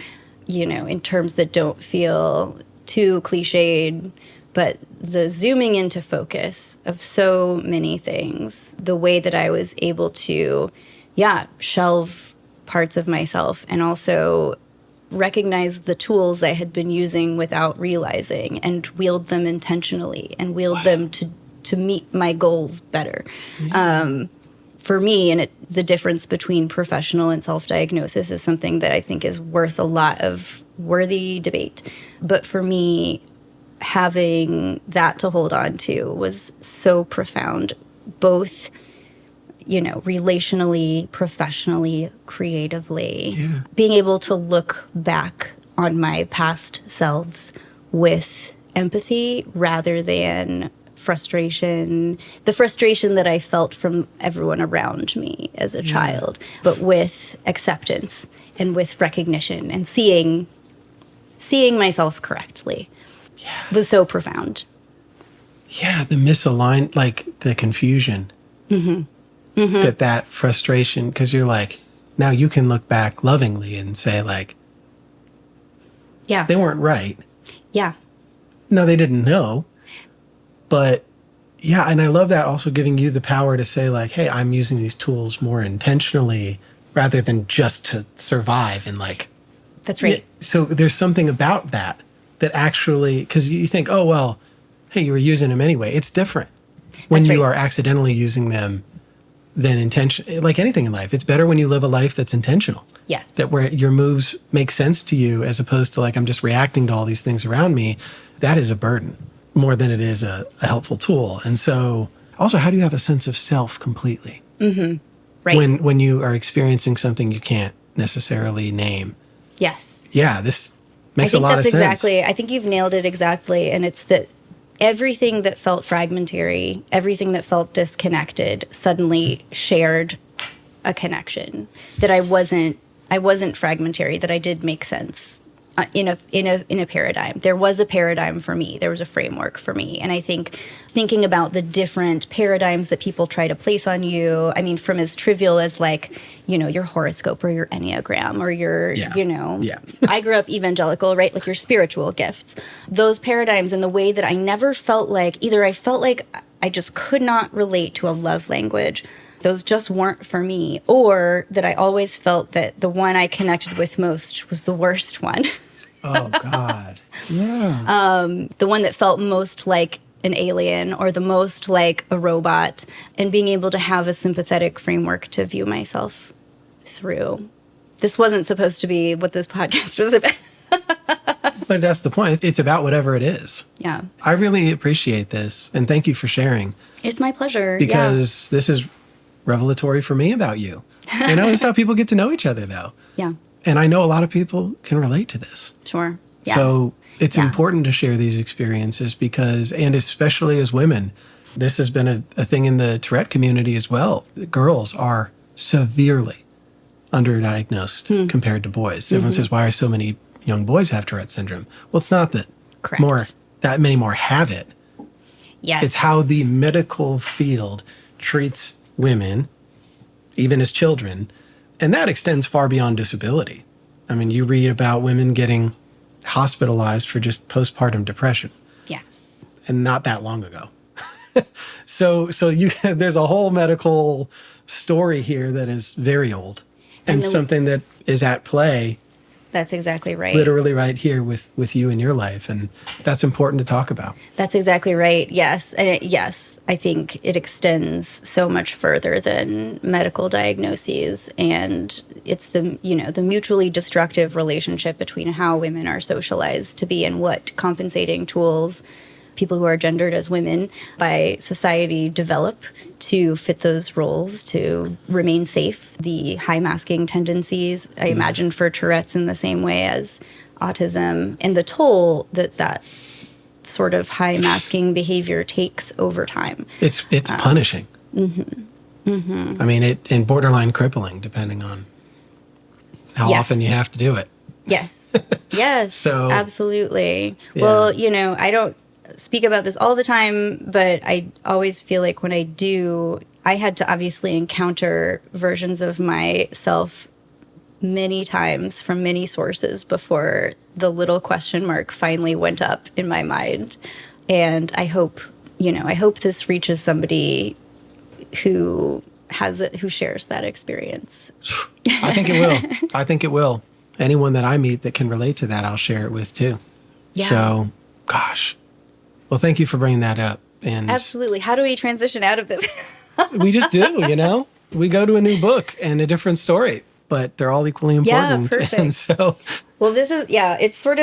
B: in terms that don't feel too cliched. But the zooming into focus of so many things, the way that I was able to, shelve parts of myself and also recognize the tools I had been using without realizing and wield them intentionally and wield them to meet my goals better. Yeah. For me, and the difference between professional and self-diagnosis is something that I think is worth a lot of worthy debate. But for me, having that to hold on to was so profound, both, relationally, professionally, creatively. Yeah. Being able to look back on my past selves with empathy rather than frustration, the frustration that I felt from everyone around me as a child, but with acceptance and with recognition and seeing myself correctly was so profound.
A: Yeah, the misaligned, like the confusion, that frustration, because you're like, now you can look back lovingly and say like,
B: Yeah.
A: they weren't right.
B: Yeah.
A: No, they didn't know. But yeah, and I love that also giving you the power to say like, hey, I'm using these tools more intentionally rather than just to survive and like.
B: That's right.
A: Yeah, so there's something about that actually, because you think, oh, well, hey, you were using them anyway. It's different when
B: That's
A: you
B: right.
A: are accidentally using them than intention. Like anything in life, it's better when you live a life that's intentional.
B: Yes.
A: That where your moves make sense to you as opposed to like, I'm just reacting to all these things around me. That is a burden more than it is a helpful tool. And so also, how do you have a sense of self completely?
B: Right.
A: When you are experiencing something you can't necessarily name.
B: Yes.
A: Yeah, this makes a lot of sense.
B: I think you've nailed it exactly. And it's that everything that felt fragmentary, everything that felt disconnected suddenly shared a connection. That I wasn't fragmentary, that I did make sense in a paradigm. There was a paradigm for me. There was a framework for me. And I think thinking about the different paradigms that people try to place on you, I mean, from as trivial as like, your horoscope or your Enneagram or your, I grew up evangelical, right? Like your spiritual gifts. Those paradigms and the way that I never felt like, either I felt like I just could not relate to a love language, those just weren't for me, or that I always felt that the one I connected with most was the worst one.
A: Oh, God. Yeah.
B: The one that felt most like an alien or the most like a robot, and being able to have a sympathetic framework to view myself through. This wasn't supposed to be what this podcast was about.
A: But that's the point. It's about whatever it is.
B: Yeah.
A: I really appreciate this. And thank you for sharing.
B: It's my pleasure.
A: Because this is revelatory for me about you. It's how people get to know each other, though.
B: Yeah.
A: And I know a lot of people can relate to this.
B: Sure. Yes.
A: So it's important to share these experiences because, and especially as women, this has been a thing in the Tourette community as well. Girls are severely underdiagnosed compared to boys. Everyone says, why are so many young boys have Tourette syndrome? Well, it's not that that many more have it.
B: Yes.
A: It's how the medical field treats women, even as children, and that extends far beyond disability. I mean, you read about women getting hospitalized for just postpartum depression.
B: Yes.
A: And not that long ago. So there's a whole medical story here that is very old and something that is at play.
B: That's exactly right.
A: Literally right here with you in your life. And that's important to talk about.
B: That's exactly right. Yes. And I think it extends so much further than medical diagnoses. And it's the mutually destructive relationship between how women are socialized to be and what compensating tools people who are gendered as women by society develop to fit those roles, to remain safe. The high masking tendencies, I imagine, for Tourette's in the same way as autism, and the toll that sort of high masking behavior takes over time.
A: It's punishing. I mean, and borderline crippling, depending on how often you have to do it.
B: Yes. Yes.
A: So
B: absolutely.
A: Yeah.
B: Well, I don't speak about this all the time, but I always feel like when I do, I had to obviously encounter versions of myself many times from many sources before the little question mark finally went up in my mind. And I hope this reaches somebody who shares that experience.
A: I think it will. I think it will. Anyone that I meet that can relate to that, I'll share it with too.
B: Yeah.
A: So, gosh. Well, thank you for bringing that up. And
B: absolutely. How do we transition out of this?
A: we just do, We go to a new book and a different story, but they're all equally important.
B: Yeah, perfect.
A: And so,
B: well, this is it's sort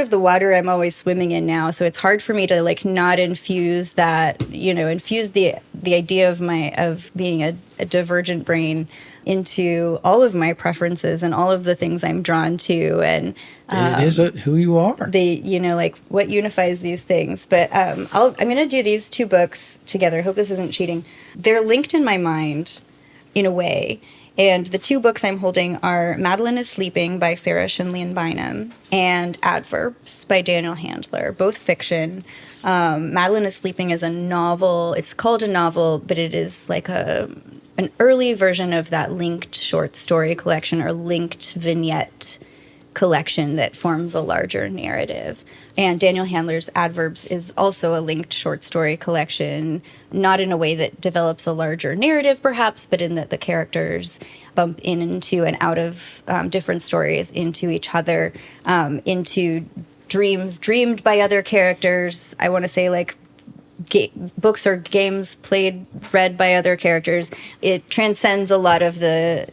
B: of the water I'm always swimming in now. So it's hard for me to not infuse that, infuse the idea of being a divergent brain into all of my preferences and all of the things I'm drawn to. And
A: it is who you are.
B: they, like what unifies these things. But I'm going to do these two books together. I hope this isn't cheating. They're linked in my mind in a way. And the two books I'm holding are Madeline is Sleeping by Sarah Shinlian Bynum and Adverbs by Daniel Handler, both fiction. Madeline is Sleeping is a novel. It's called a novel, but it is like an early version of that linked short story collection or linked vignette collection that forms a larger narrative. And Daniel Handler's Adverbs is also a linked short story collection, not in a way that develops a larger narrative, perhaps, but in that the characters bump into and out of different stories into each other, into dreams dreamed by other characters. I want to say like books or games read by other characters. It transcends a lot of the,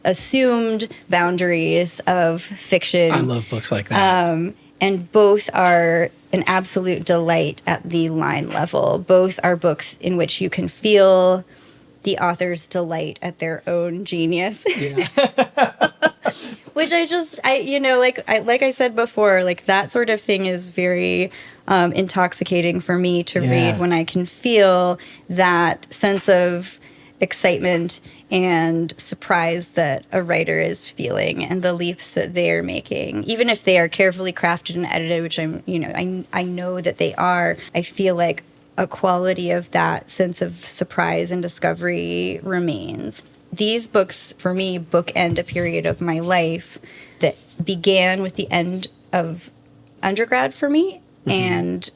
B: assumed boundaries of fiction.
A: I love books like that.
B: And both are an absolute delight at the line level. Both are books in which you can feel the author's delight at their own genius.
A: Yeah.
B: Which like I said before, like that sort of thing is very intoxicating for me to read when I can feel that sense of excitement and surprise that a writer is feeling and the leaps that they are making, even if they are carefully crafted and edited, which I know that they are. I feel like a quality of that sense of surprise and discovery remains. These books, for me, bookend a period of my life that began with the end of undergrad for me and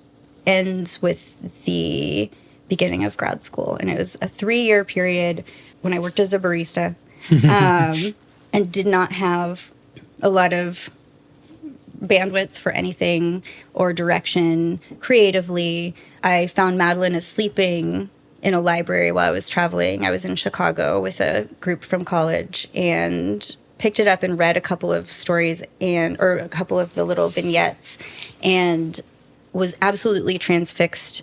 B: ends with the beginning of grad school. And it was a 3-year period when I worked as a barista and did not have a lot of bandwidth for anything or direction creatively. I found Madeline is Sleeping in a library while I was traveling. I was in Chicago with a group from college and picked it up and read a couple of stories or a couple of the little vignettes and was absolutely transfixed,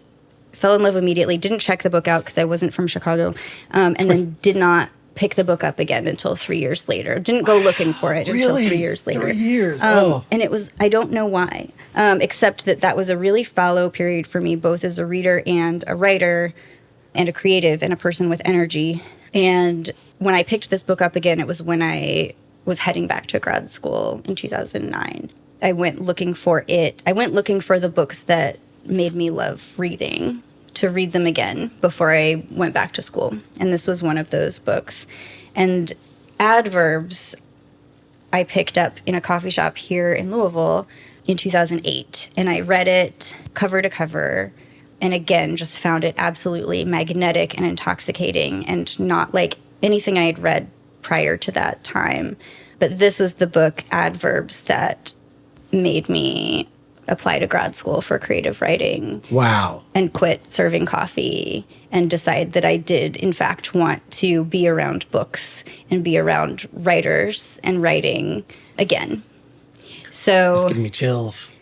B: fell in love immediately, didn't check the book out because I wasn't from Chicago, and then did not pick the book up again until 3 years later. Didn't go looking for it until 3 years later.
A: 3 years.
B: And it was, I don't know why, except that was a really fallow period for me, both as a reader and a writer and a creative and a person with energy. And when I picked this book up again, it was when I was heading back to grad school in 2009. I went looking for it. I went looking for the books that made me love reading, to read them again before I went back to school. And this was one of those books. And Adverbs, I picked up in a coffee shop here in Louisville in 2008. And I read it cover to cover. And again, just found it absolutely magnetic and intoxicating and not like anything I had read prior to that time. But this was the book, Adverbs, that made me apply to grad school for creative writing.
A: Wow.
B: And quit serving coffee and decide that I did, in fact, want to be around books and be around writers and writing again. So
A: It's giving me chills.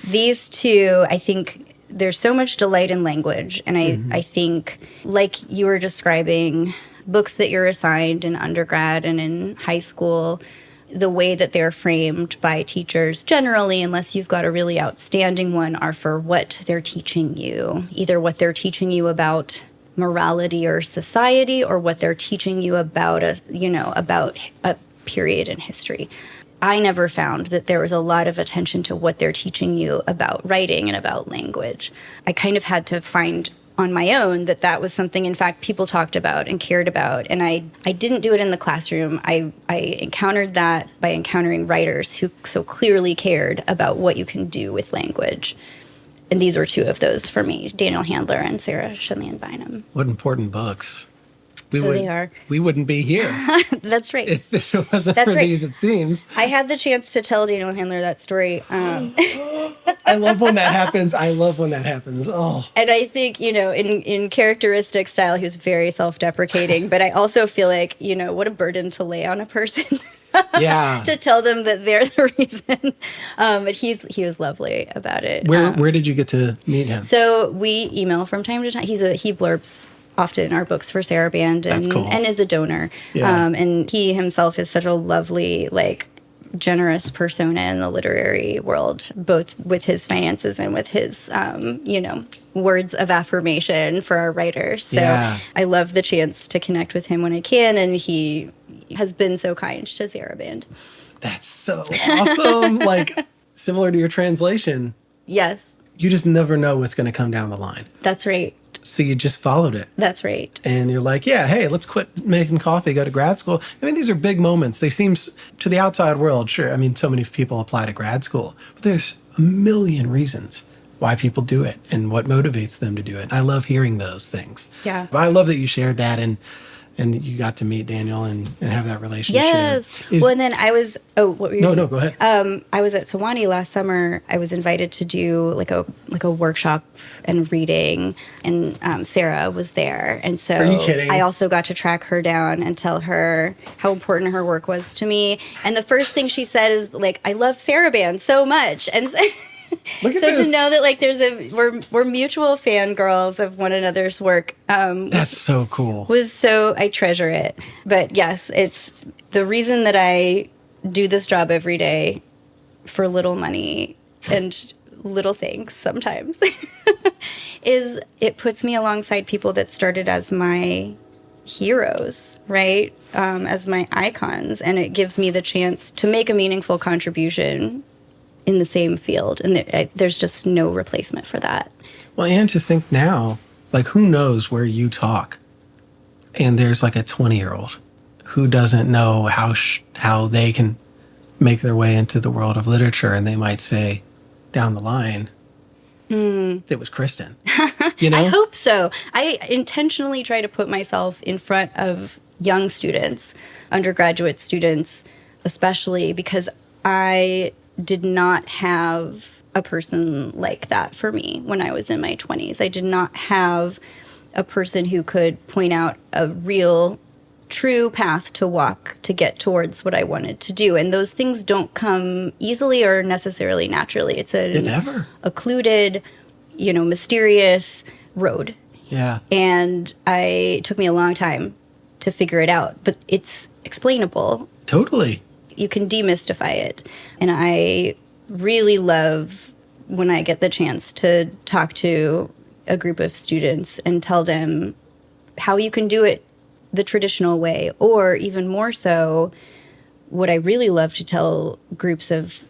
B: These two, I think there's so much delight in language. And I think, like you were describing, books that you're assigned in undergrad and in high school, the way that they're framed by teachers generally, unless you've got a really outstanding one, are for what they're teaching you. Either what they're teaching you about morality or society, or what they're teaching you about about a period in history. I never found that there was a lot of attention to what they're teaching you about writing and about language. I kind of had to find on my own that was something, in fact, people talked about and cared about. And I didn't do it in the classroom. I encountered that by encountering writers who so clearly cared about what you can do with language. And these were two of those for me, Daniel Handler and Sarah Shinlian Bynum.
A: What important books.
B: They are.
A: We wouldn't be here.
B: That's right.
A: If it wasn't for these, it seems.
B: I had the chance to tell Daniel Handler that story.
A: I love when that happens. Oh.
B: And I think, in characteristic style, he was very self-deprecating. But I also feel like, what a burden to lay on a person.
A: Yeah.
B: To tell them that they're the reason. But he was lovely about it.
A: Where did you get to meet him?
B: So we email from time to time. He blurbs often our books for Saraband
A: That's cool.
B: and is a donor.
A: Yeah.
B: And he himself is such a lovely, like, generous persona in the literary world, both with his finances and with his, words of affirmation for our writers. So
A: Yeah.
B: I love the chance to connect with him when I can, and he has been so kind to Saraband.
A: That's so awesome. Like, similar to your translation,
B: Yes,
A: you just never know what's going to come down the line.
B: that's right.
A: So you just followed it.
B: That's right.
A: And you're like, yeah, hey, let's quit making coffee, go to grad school. I mean, these are big moments. They seem, to the outside world, sure. I mean, so many people apply to grad school. But there's a million reasons why people do it and what motivates them to do it. I love hearing those things.
B: Yeah.
A: I love that you shared that and you got to meet Daniel and have that relationship.
B: Yes. Well, and then I was, what were you
A: No, go ahead.
B: I was at Sewanee last summer. I was invited to do like a workshop and reading, and Sarah was there. And so
A: Are you kidding?
B: I also got to track her down and tell her how important her work was to me. And the first thing she said is like, I love Saraband so much. And so,
A: Look at
B: so
A: this.
B: to know that like we're mutual fangirls of one another's work
A: That's so cool.
B: I treasure it. But yes, it's the reason that I do this job every day for little money and little things sometimes is it puts me alongside people that started as my heroes, right? As my icons. And it gives me the chance to make a meaningful contribution in the same field. And there's just no replacement for that.
A: Well, and to think now, like, who knows where you talk and there's like a 20-year-old who doesn't know how they can make their way into the world of literature, and they might say down the line, it was Kristen. You know?
B: I hope so. I intentionally try to put myself in front of young students, undergraduate students, especially because I did not have a person like that for me when I was in my 20s. I did not have a person who could point out a real, true path to walk to get towards what I wanted to do. And those things don't come easily or necessarily naturally. It's
A: If ever.
B: a occluded, mysterious road.
A: Yeah.
B: And it took me a long time to figure it out, but it's explainable.
A: Totally.
B: You can demystify it. And I really love when I get the chance to talk to a group of students and tell them how you can do it the traditional way, or even more so, what I really love to tell groups of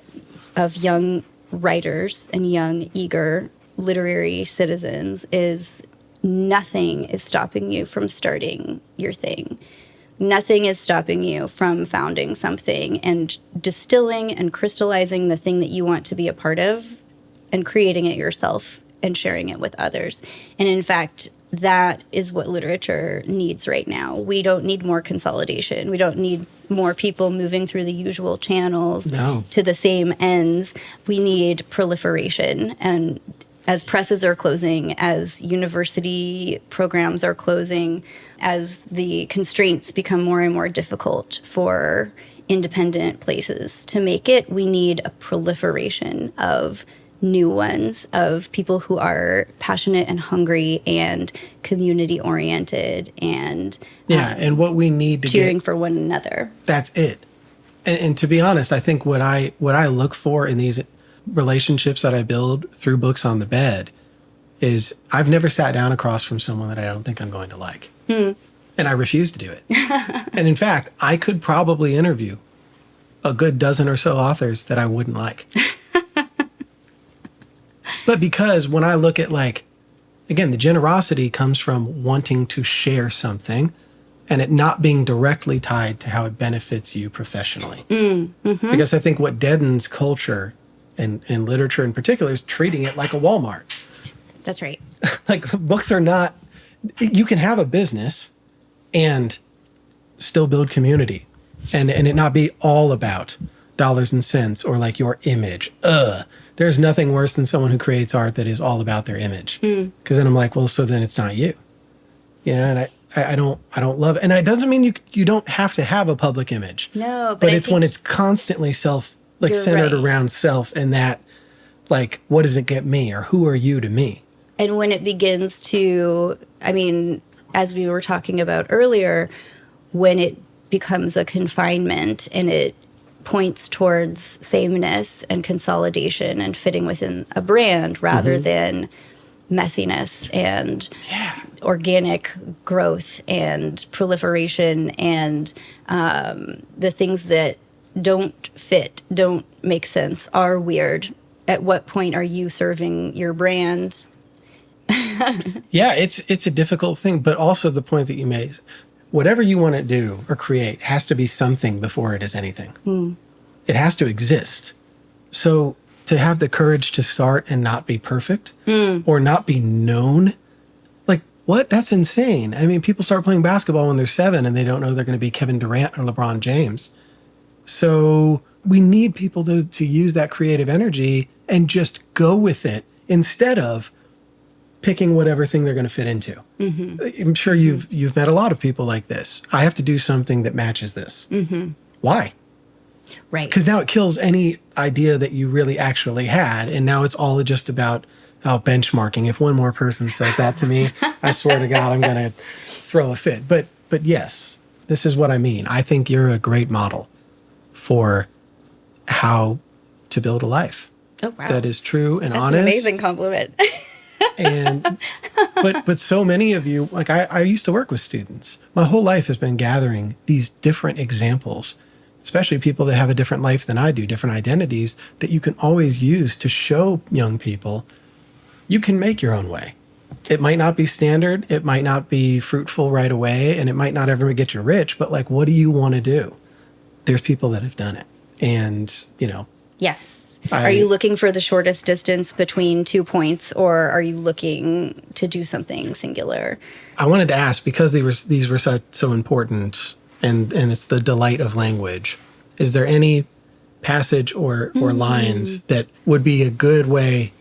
B: young writers and young, eager literary citizens is nothing is stopping you from starting your thing. Nothing is stopping you from founding something and distilling and crystallizing the thing that you want to be a part of and creating it yourself and sharing it with others. And in fact, that is what literature needs right now. We don't need more consolidation. We don't need more people moving through the usual channels to the same ends. We need proliferation. And as presses are closing, as university programs are closing, as the constraints become more and more difficult for independent places to make it, we need a proliferation of new ones, of people who are passionate and hungry and community-oriented and
A: and what we need to
B: cheering for one another.
A: That's it. And to be honest, I think what I look for in these relationships that I build through books on the bed is I've never sat down across from someone that I don't think I'm going to like. And I refuse to do it. And in fact, I could probably interview a good dozen or so authors that I wouldn't like. But because when I look at, like, again, the generosity comes from wanting to share something and it not being directly tied to how it benefits you professionally. Because I think what deadens culture and literature in particular is treating it like a Walmart.
B: That's right.
A: Like, books are not, you can have a business and still build community and it not be all about dollars and cents or like your image. There's nothing worse than someone who creates art that is all about their image. Because then I'm like, well, so then it's not you. And I don't love it. And it doesn't mean you don't have to have a public image.
B: No,
A: but it's when it's constantly centered around self and that, like, what does it get me or who are you to me?
B: And when it begins to, as we were talking about earlier, when it becomes a confinement and it points towards sameness and consolidation and fitting within a brand rather than messiness and organic growth and proliferation and the things that don't fit, don't make sense, are weird. At what point are you serving your brand?
A: Yeah, it's a difficult thing, but also the point that you made, whatever you want to do or create has to be something before it is anything. It has to exist. So to have the courage to start and not be perfect or not be known, like, what? That's insane. I mean, people start playing basketball when they're 7 and they don't know they're going to be Kevin Durant or LeBron James. So we need people to use that creative energy and just go with it instead of picking whatever thing they're going to fit into. I'm sure you've met a lot of people like this. I have to do something that matches this. Why?
B: Right.
A: Because now it kills any idea that you really actually had. And now it's all just about benchmarking. If one more person says that to me, I swear to God, I'm going to throw a fit. But yes, this is what I mean. I think you're a great model for how to build a life that is true and honest.
B: That's an amazing compliment.
A: And but so many of you, like I used to work with students. My whole life has been gathering these different examples, especially people that have a different life than I do, different identities that you can always use to show young people you can make your own way. It might not be standard, it might not be fruitful right away, and it might not ever get you rich, but like, what do you want to do? There's people that have done it. And,
B: Yes. Are you looking for the shortest distance between 2 points, or are you looking to do something singular?
A: I wanted to ask, because these were so important, and it's the delight of language. Is there any passage or lines that would be a good way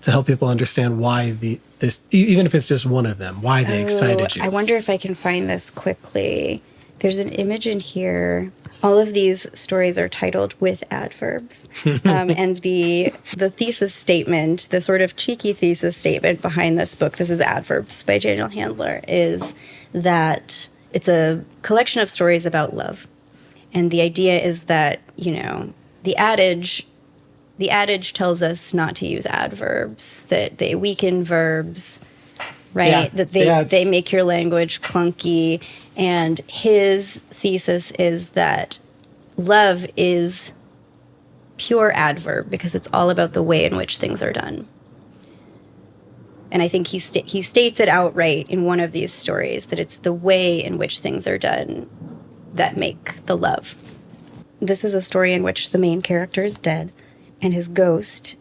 A: to help people understand why this, even if it's just one of them, why they excited you?
B: I wonder if I can find this quickly. There's an image in here. All of these stories are titled with adverbs. And the thesis statement, the sort of cheeky thesis statement behind this book, this is Adverbs by Daniel Handler, is that it's a collection of stories about love. And the idea is that, the adage tells us not to use adverbs, that they weaken verbs, right?
A: Yeah,
B: that they make your language clunky. And his thesis is that love is pure adverb because it's all about the way in which things are done. And I think he states it outright in one of these stories, that it's the way in which things are done that make the love. This is a story in which the main character is dead, and his ghost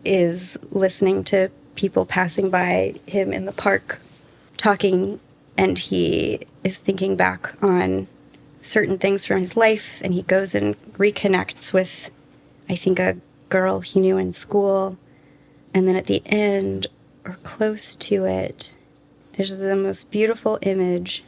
B: is listening to people passing by him in the park talking, and he is thinking back on certain things from his life, and he goes and reconnects with, I think, a girl he knew in school. And then at the end, or close to it, there's the most beautiful image.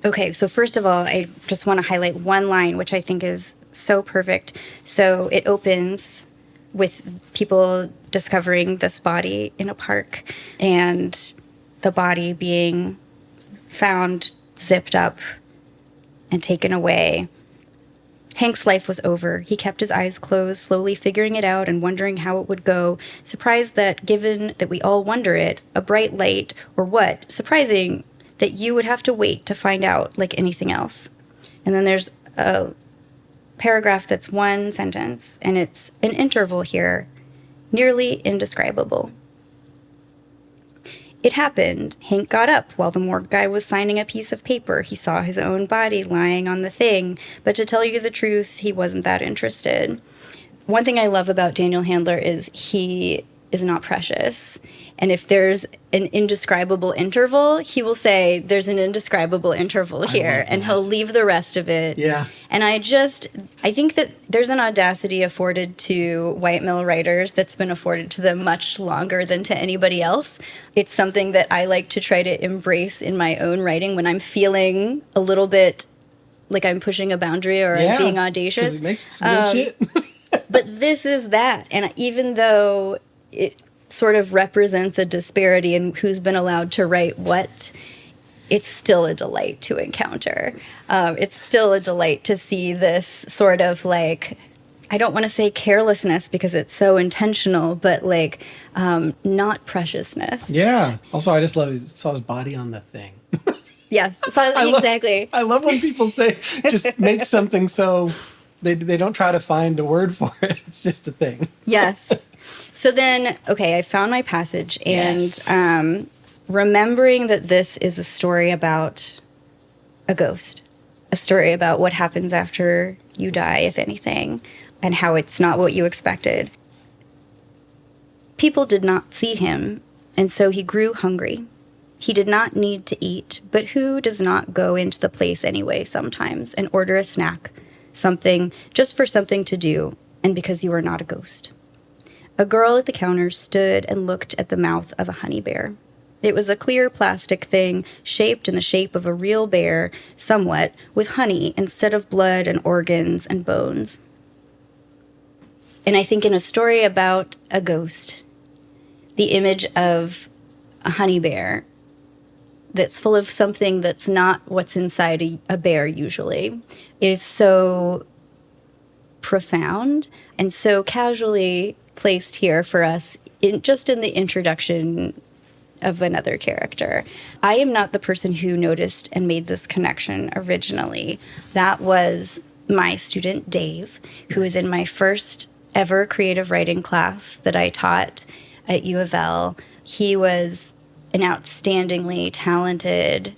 B: Okay, so first of all, I just want to highlight one line, which I think is so perfect. So it opens with people discovering this body in a park, and the body being found zipped up and taken away. Hank's life was over. He kept his eyes closed, slowly figuring it out and wondering how it would go, surprised that, given that we all wonder it, a bright light, or what, surprising that you would have to wait to find out like anything else. And then there's a paragraph that's one sentence, and it's an interval here, nearly indescribable. It happened. Hank got up while the morgue guy was signing a piece of paper. He saw his own body lying on the thing, but to tell you the truth, he wasn't that interested. One thing I love about Daniel Handler is he is not precious. And if there's an indescribable interval, he will say, there's an indescribable interval here, and he'll leave the rest of it.
A: Yeah.
B: And I think that there's an audacity afforded to white male writers that's been afforded to them much longer than to anybody else. It's something that I like to try to embrace in my own writing when I'm feeling a little bit like I'm pushing a boundary or I'm being audacious.
A: It makes some good shit.
B: But this is that. And even though it sort of represents a disparity in who's been allowed to write what, it's still a delight to encounter. It's still a delight to see this sort of like, I don't want to say carelessness because it's so intentional, but like not preciousness.
A: Yeah. Also, I just saw his body on the thing.
B: Yes. So exactly.
A: I love when people say, just make something so they don't try to find a word for it. It's just a thing.
B: Yes. So then, okay, I found my passage, and
A: Yes.
B: Remembering that this is a story about a ghost, a story about what happens after you die, if anything, and how it's not what you expected. People did not see him, and so he grew hungry. He did not need to eat, but who does not go into the place anyway sometimes and order a snack, something just for something to do, and because you are not a ghost? A girl at the counter stood and looked at the mouth of a honey bear. It was a clear plastic thing, shaped in the shape of a real bear, somewhat, with honey instead of blood and organs and bones. And I think in a story about a ghost, the image of a honey bear that's full of something that's not what's inside a bear usually is so profound and so casually placed here for us just in the introduction of another character. I am not the person who noticed and made this connection originally. That was my student Dave, who was in my first ever creative writing class that I taught at U of L. He was an outstandingly talented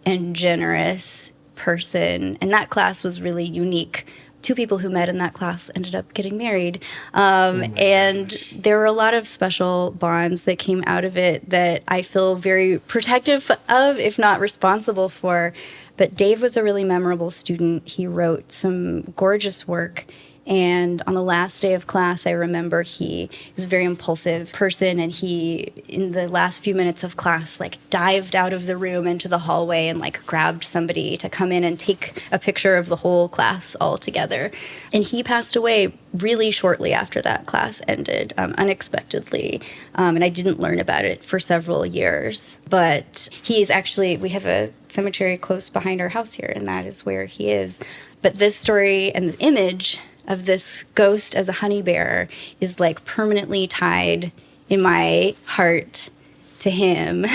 B: and generous person, and that class was really unique. 2 people who met in that class ended up getting married. And there were a lot of special bonds that came out of it that I feel very protective of, if not responsible for. But Dave was a really memorable student. He wrote some gorgeous work. And on the last day of class, I remember he was a very impulsive person, and he, in the last few minutes of class, like dived out of the room into the hallway and like grabbed somebody to come in and take a picture of the whole class all together. And he passed away really shortly after that class ended, unexpectedly. And I didn't learn about it for several years. But he is actually, we have a cemetery close behind our house here, and that is where he is. But this story and the image of this ghost as a honey bear is like permanently tied in my heart to him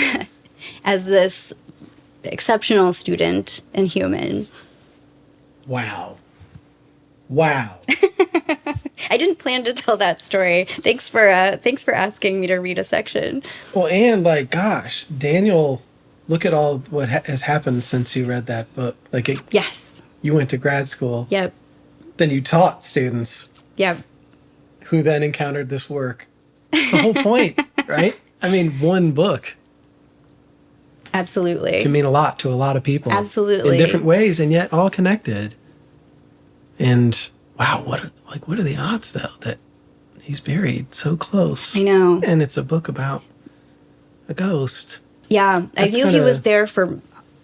B: as this exceptional student and human.
A: Wow.
B: I didn't plan to tell that story. Thanks for asking me to read a section.
A: Well, and like, gosh, Daniel, look at all what has happened since you read that book. Like,
B: Yes.
A: You went to grad school.
B: Yep.
A: Then you taught students.
B: Yep.
A: Who then encountered this work. It's the whole point, right? I mean, one book
B: Absolutely.
A: can mean a lot to a lot of people.
B: Absolutely.
A: In different ways, and yet all connected. And wow, what are the odds, though, that he's buried so close?
B: I know.
A: And it's a book about a ghost.
B: Yeah, I
A: That's
B: knew he
A: kinda-
B: was there for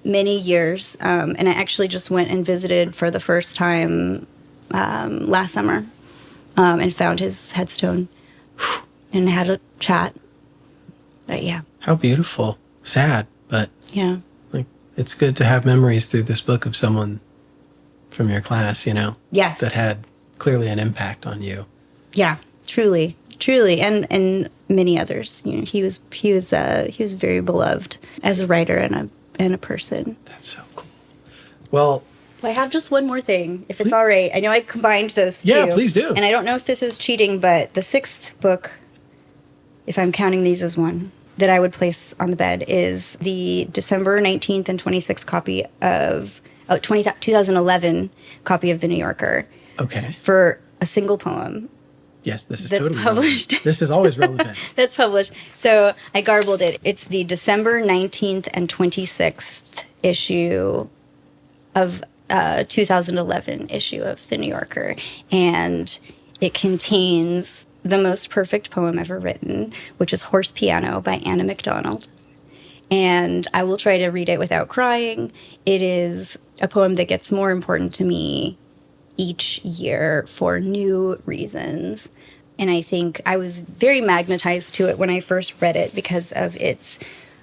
B: many years, and I actually just went and visited for the first time last summer, and found his headstone and had a chat. But yeah.
A: How beautiful. Sad, but
B: Yeah.
A: like it's good to have memories through this book of someone from your class,
B: Yes.
A: that had clearly an impact on you.
B: Yeah. Truly, and many others. He was very beloved as a writer and a person.
A: That's so cool. Well,
B: I have just one more thing, if it's all right. I know I combined those two.
A: Yeah, please do.
B: And I don't know if this is cheating, but the 6th book, if I'm counting these as one, that I would place on the bed is the December 19th and 26th copy of 2011 copy of The New Yorker.
A: okay.
B: For a single poem
A: Yes, this is
B: that's
A: totally
B: published.
A: relevant. This is always relevant.
B: That's published. So I garbled it. It's the December 19th and 26th issue of 2011 issue of The New Yorker. And it contains the most perfect poem ever written, which is Horse Piano by Anna MacDonald. And I will try to read it without crying. It is a poem that gets more important to me each year for new reasons. And I think I was very magnetized to it when I first read it because of its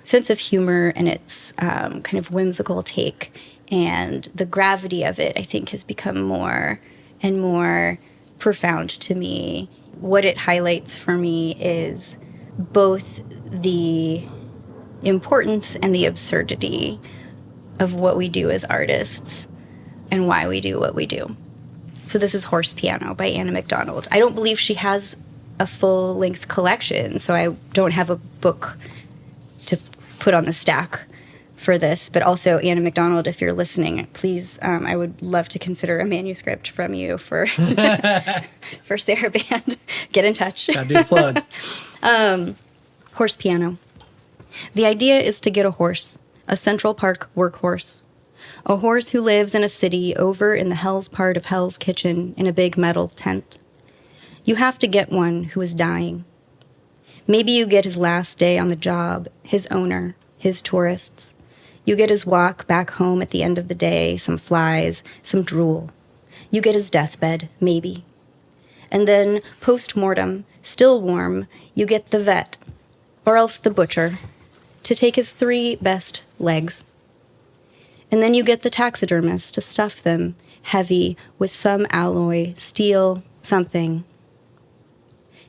B: sense of humor and its kind of whimsical take and the gravity of it, I think, has become more and more profound to me. What it highlights for me is both the importance and the absurdity of what we do as artists and why we do what we do. So this is Horse Piano by Anna MacDonald. I don't believe she has a full-length collection, so I don't have a book to put on the stack for this. But also, Anna MacDonald, if you're listening, please, I would love to consider a manuscript from you for for Sarah Band. Get in touch.
A: Gotta do a plug.
B: Horse Piano. The idea is to get a horse, a Central Park workhorse. A horse who lives in a city over in the Hell's part of Hell's Kitchen in a big metal tent. You have to get one who is dying. Maybe you get his last day on the job, his owner, his tourists. You get his walk back home at the end of the day, some flies, some drool. You get his deathbed, maybe. And then, post-mortem, still warm, you get the vet, or else the butcher, to take his 3 best legs. And then you get the taxidermist to stuff them, heavy, with some alloy, steel, something.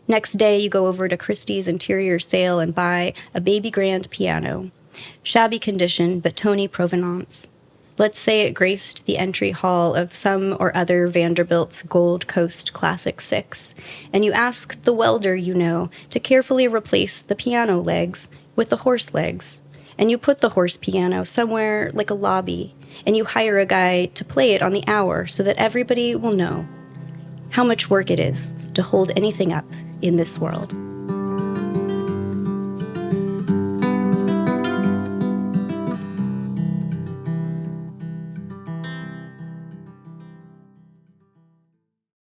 B: Next day, you go over to Christie's interior sale and buy a baby grand piano. Shabby condition, but Tony provenance. Let's say it graced the entry hall of some or other Vanderbilt's Gold Coast Classic 6, and you ask the welder you know to carefully replace the piano legs with the horse legs. And you put the horse piano somewhere like a lobby, and you hire a guy to play it on the hour so that everybody will know how much work it is to hold anything up in this world.